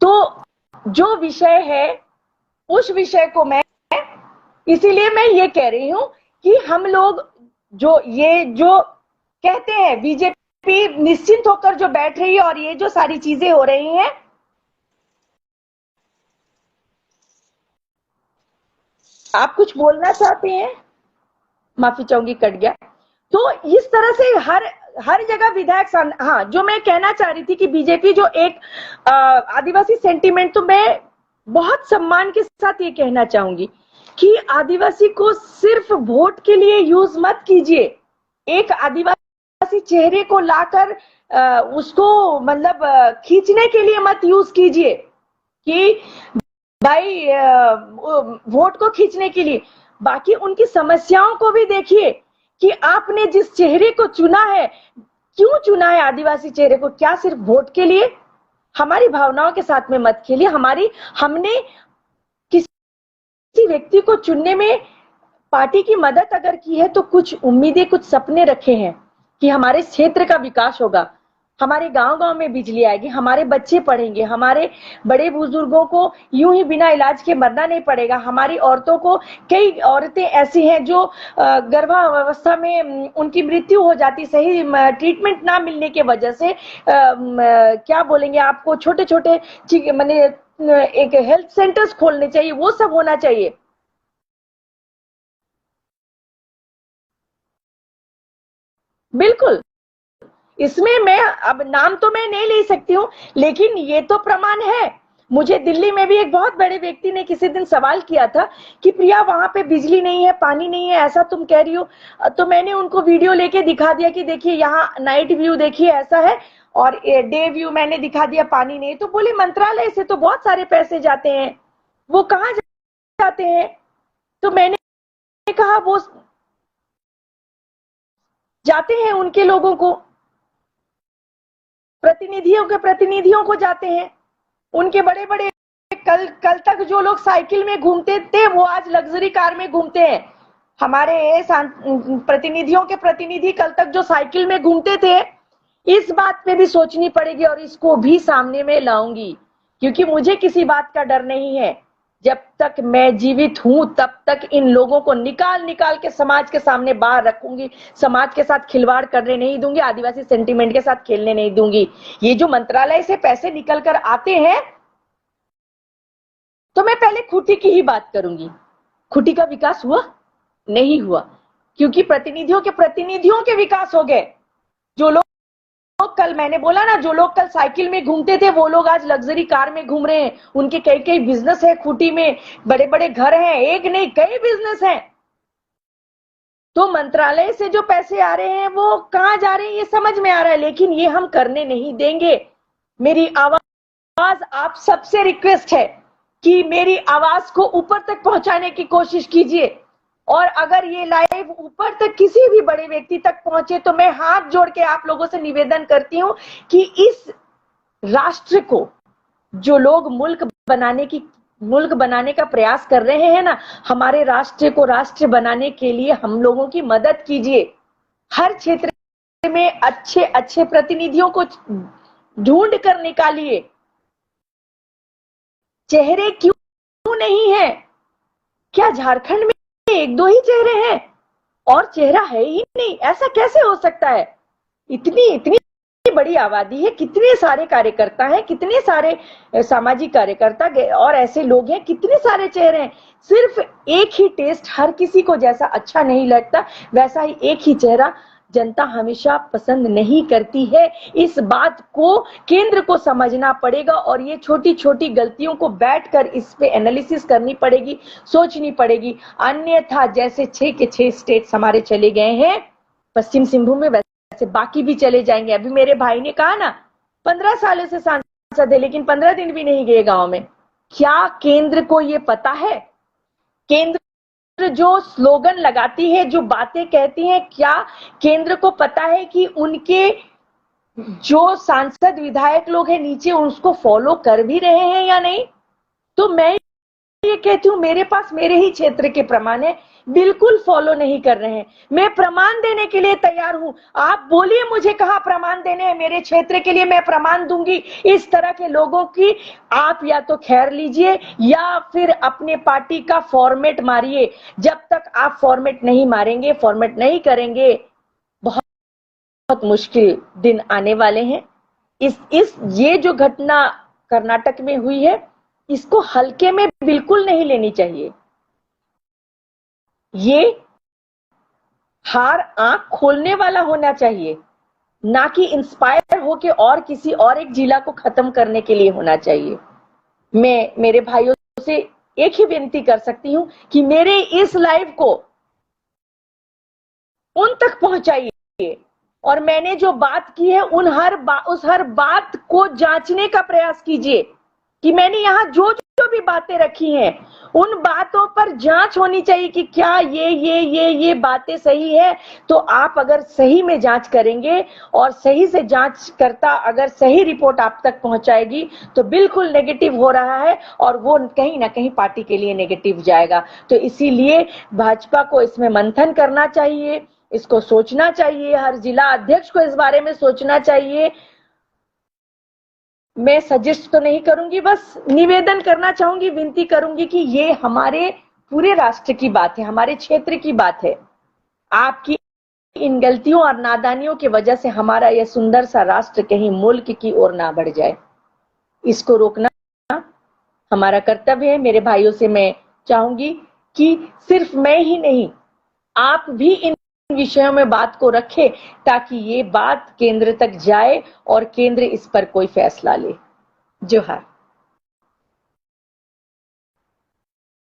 तो जो विषय है उस विषय को मैं, इसीलिए मैं ये कह रही हूं कि हम लोग जो कहते हैं बीजेपी निश्चिंत होकर जो बैठ रही है और ये जो सारी चीजें हो रही हैं, आप कुछ बोलना चाहते हैं? माफी चाहूंगी, कट गया। तो इस तरह से हर जगह विधायक, हाँ, जो मैं कहना चाह रही थी कि बीजेपी जो एक आदिवासी सेंटीमेंट, तो मैं बहुत सम्मान के साथ ये कहना चाहूंगी कि आदिवासी को सिर्फ वोट के लिए यूज मत कीजिए। एक आदिवासी चेहरे को लाकर उसको मतलब खींचने के लिए मत यूज कीजिए कि भाई वोट को खींचने के लिए। बाकी उनकी समस्याओं को भी देखिए कि आपने जिस चेहरे को चुना है, क्यों चुना है आदिवासी चेहरे को? क्या सिर्फ वोट के लिए? हमारी भावनाओं के साथ में मत खेलिए। हमने किसी व्यक्ति को चुनने में पार्टी की मदद अगर की है तो कुछ उम्मीदें, कुछ सपने रखे हैं कि हमारे क्षेत्र का विकास होगा, हमारे गांव-गांव में बिजली आएगी, हमारे बच्चे पढ़ेंगे, हमारे बड़े बुजुर्गों को यूं ही बिना इलाज के मरना नहीं पड़ेगा, हमारी औरतों को, कई औरतें ऐसी हैं जो गर्भावस्था में उनकी मृत्यु हो जाती सही ट्रीटमेंट ना मिलने की वजह से। क्या बोलेंगे आपको, छोटे-छोटे माने एक हेल्थ सेंटर्स खोलने चाहिए, वो सब होना चाहिए। बिल्कुल, इसमें मैं अब नाम तो मैं नहीं ले सकती हूँ, लेकिन ये तो प्रमाण है। मुझे दिल्ली में भी एक बहुत बड़े व्यक्ति ने किसी दिन सवाल किया था कि प्रिया वहां पे बिजली नहीं है, पानी नहीं है, ऐसा तुम कह रही हो। तो मैंने उनको वीडियो लेके दिखा दिया कि देखिए यहाँ नाइट व्यू देखिए ऐसा है, और डे व्यू मैंने दिखा दिया, पानी नहीं। तो बोले मंत्रालय से तो बहुत सारे पैसे जाते हैं, वो कहाँ जाते हैं? तो मैंने कहा वो जाते हैं उनके लोगों को, प्रतिनिधियों को जाते हैं। उनके बड़े बड़े कल तक जो लोग साइकिल में घूमते थे वो आज लग्जरी कार में घूमते हैं। हमारे प्रतिनिधियों के प्रतिनिधि कल तक जो साइकिल में घूमते थे, इस बात पे भी सोचनी पड़ेगी और इसको भी सामने में लाऊंगी, क्योंकि मुझे किसी बात का डर नहीं है। जब तक मैं जीवित हूं तब तक इन लोगों को निकाल निकाल के समाज के सामने बाहर रखूंगी, समाज के साथ खिलवाड़ करने नहीं दूंगी, आदिवासी सेंटीमेंट के साथ खेलने नहीं दूंगी। ये जो मंत्रालय से पैसे निकल कर आते हैं, तो मैं पहले खूंटी की ही बात करूंगी। खूंटी का विकास हुआ? नहीं हुआ, क्योंकि प्रतिनिधियों के विकास हो गए। जो लोग कल, मैंने बोला ना, जो लोग कल साइकिल में घूमते थे वो लोग आज लग्जरी कार में घूम रहे हैं। उनके कई कई बिजनेस है, खूंटी में बड़े बड़े घर हैं, एक नहीं कई बिजनेस हैं। तो मंत्रालय से जो पैसे आ रहे हैं वो कहां जा रहे हैं ये समझ में आ रहा है, लेकिन ये हम करने नहीं देंगे। मेरी आवाज आप सबसे रिक्वेस्ट है कि मेरी आवाज को ऊपर तक पहुंचाने की कोशिश कीजिए, और अगर ये लाइव ऊपर तक किसी भी बड़े व्यक्ति तक पहुंचे तो मैं हाथ जोड़ के आप लोगों से निवेदन करती हूं कि इस राष्ट्र को जो लोग मुल्क बनाने का प्रयास कर रहे हैं ना, हमारे राष्ट्र को राष्ट्र बनाने के लिए हम लोगों की मदद कीजिए। हर क्षेत्र में अच्छे अच्छे प्रतिनिधियों को ढूंढ कर निकालिए। चेहरे क्यों नहीं है? क्या झारखंड में एक दो ही चेहरे हैं और चेहरा है ही नहीं? ऐसा कैसे हो सकता है? इतनी इतनी बड़ी आबादी है, कितने सारे कार्यकर्ता हैं, कितने सारे सामाजिक कार्यकर्ता और ऐसे लोग हैं, कितने सारे चेहरे हैं। सिर्फ एक ही टेस्ट हर किसी को जैसा अच्छा नहीं लगता, वैसा ही एक ही चेहरा जनता हमेशा पसंद नहीं करती है। इस बात को केंद्र को समझना पड़ेगा और ये छोटी छोटी गलतियों को बैठकर इस पे एनालिसिस करनी पड़ेगी, सोचनी पड़ेगी। अन्यथा जैसे 6 के 6 स्टेट्स हमारे चले गए हैं पश्चिम सिंहभूम में, वैसे बाकी भी चले जाएंगे। अभी मेरे भाई ने कहा ना 15 सालों से सांसद है लेकिन 15 दिन भी नहीं गए गांव में। क्या केंद्र को ये पता है? केंद्र जो स्लोगन लगाती है, जो बातें कहती है, क्या केंद्र को पता है कि उनके जो सांसद विधायक लोग हैं नीचे उसको फॉलो कर भी रहे हैं या नहीं? तो मैं ये कहती हूँ, मेरे पास मेरे ही क्षेत्र के प्रमाण है, बिल्कुल फॉलो नहीं कर रहे हैं। मैं प्रमाण देने के लिए तैयार हूं। आप बोलिए मुझे कहां प्रमाण देने हैं, मेरे क्षेत्र के लिए मैं प्रमाण दूंगी। इस तरह के लोगों की आप या तो खैर लीजिए या फिर अपने पार्टी का फॉर्मेट मारिए। जब तक आप फॉर्मेट नहीं मारेंगे, फॉर्मेट नहीं करेंगे, बहुत मुश्किल दिन आने वाले हैं। ये जो घटना कर्नाटक में हुई है, इसको हल्के में बिल्कुल नहीं लेनी चाहिए। ये हार आंख खोलने वाला होना चाहिए, ना कि इंस्पायर होके और किसी और एक जिला को खत्म करने के लिए होना चाहिए। मैं मेरे भाइयों से एक ही विनती कर सकती हूं कि मेरे इस लाइव को उन तक पहुंचाइए और मैंने जो बात की है उस हर बात को जांचने का प्रयास कीजिए कि मैंने यहां जो भी बातें रखी हैं उन बातों पर जांच होनी चाहिए कि क्या ये बातें सही है। तो आप अगर सही में जांच करेंगे और सही से जांच करता अगर सही रिपोर्ट आप तक पहुंचाएगी तो बिल्कुल नेगेटिव हो रहा है और वो कहीं ना कहीं पार्टी के लिए नेगेटिव जाएगा। तो इसीलिए भाजपा को इसमें मंथन करना चाहिए, इसको सोचना चाहिए, हर जिला अध्यक्ष को इस बारे में सोचना चाहिए। मैं सजेस्ट तो नहीं करूंगी, बस निवेदन करना चाहूंगी, विनती करूंगी कि ये हमारे पूरे राष्ट्र की बात है, हमारे क्षेत्र की बात है। आपकी इन गलतियों और नादानियों की वजह से हमारा यह सुंदर सा राष्ट्र कहीं मुल्क की ओर ना बढ़ जाए। इसको रोकना हमारा कर्तव्य है। मेरे भाइयों से मैं चाहूंगी कि सिर्फ मैं ही नहीं, आप भी इन विषयों में बात को रखें ताकि ये बात केंद्र तक जाए और केंद्र इस पर कोई फैसला ले। जोहार।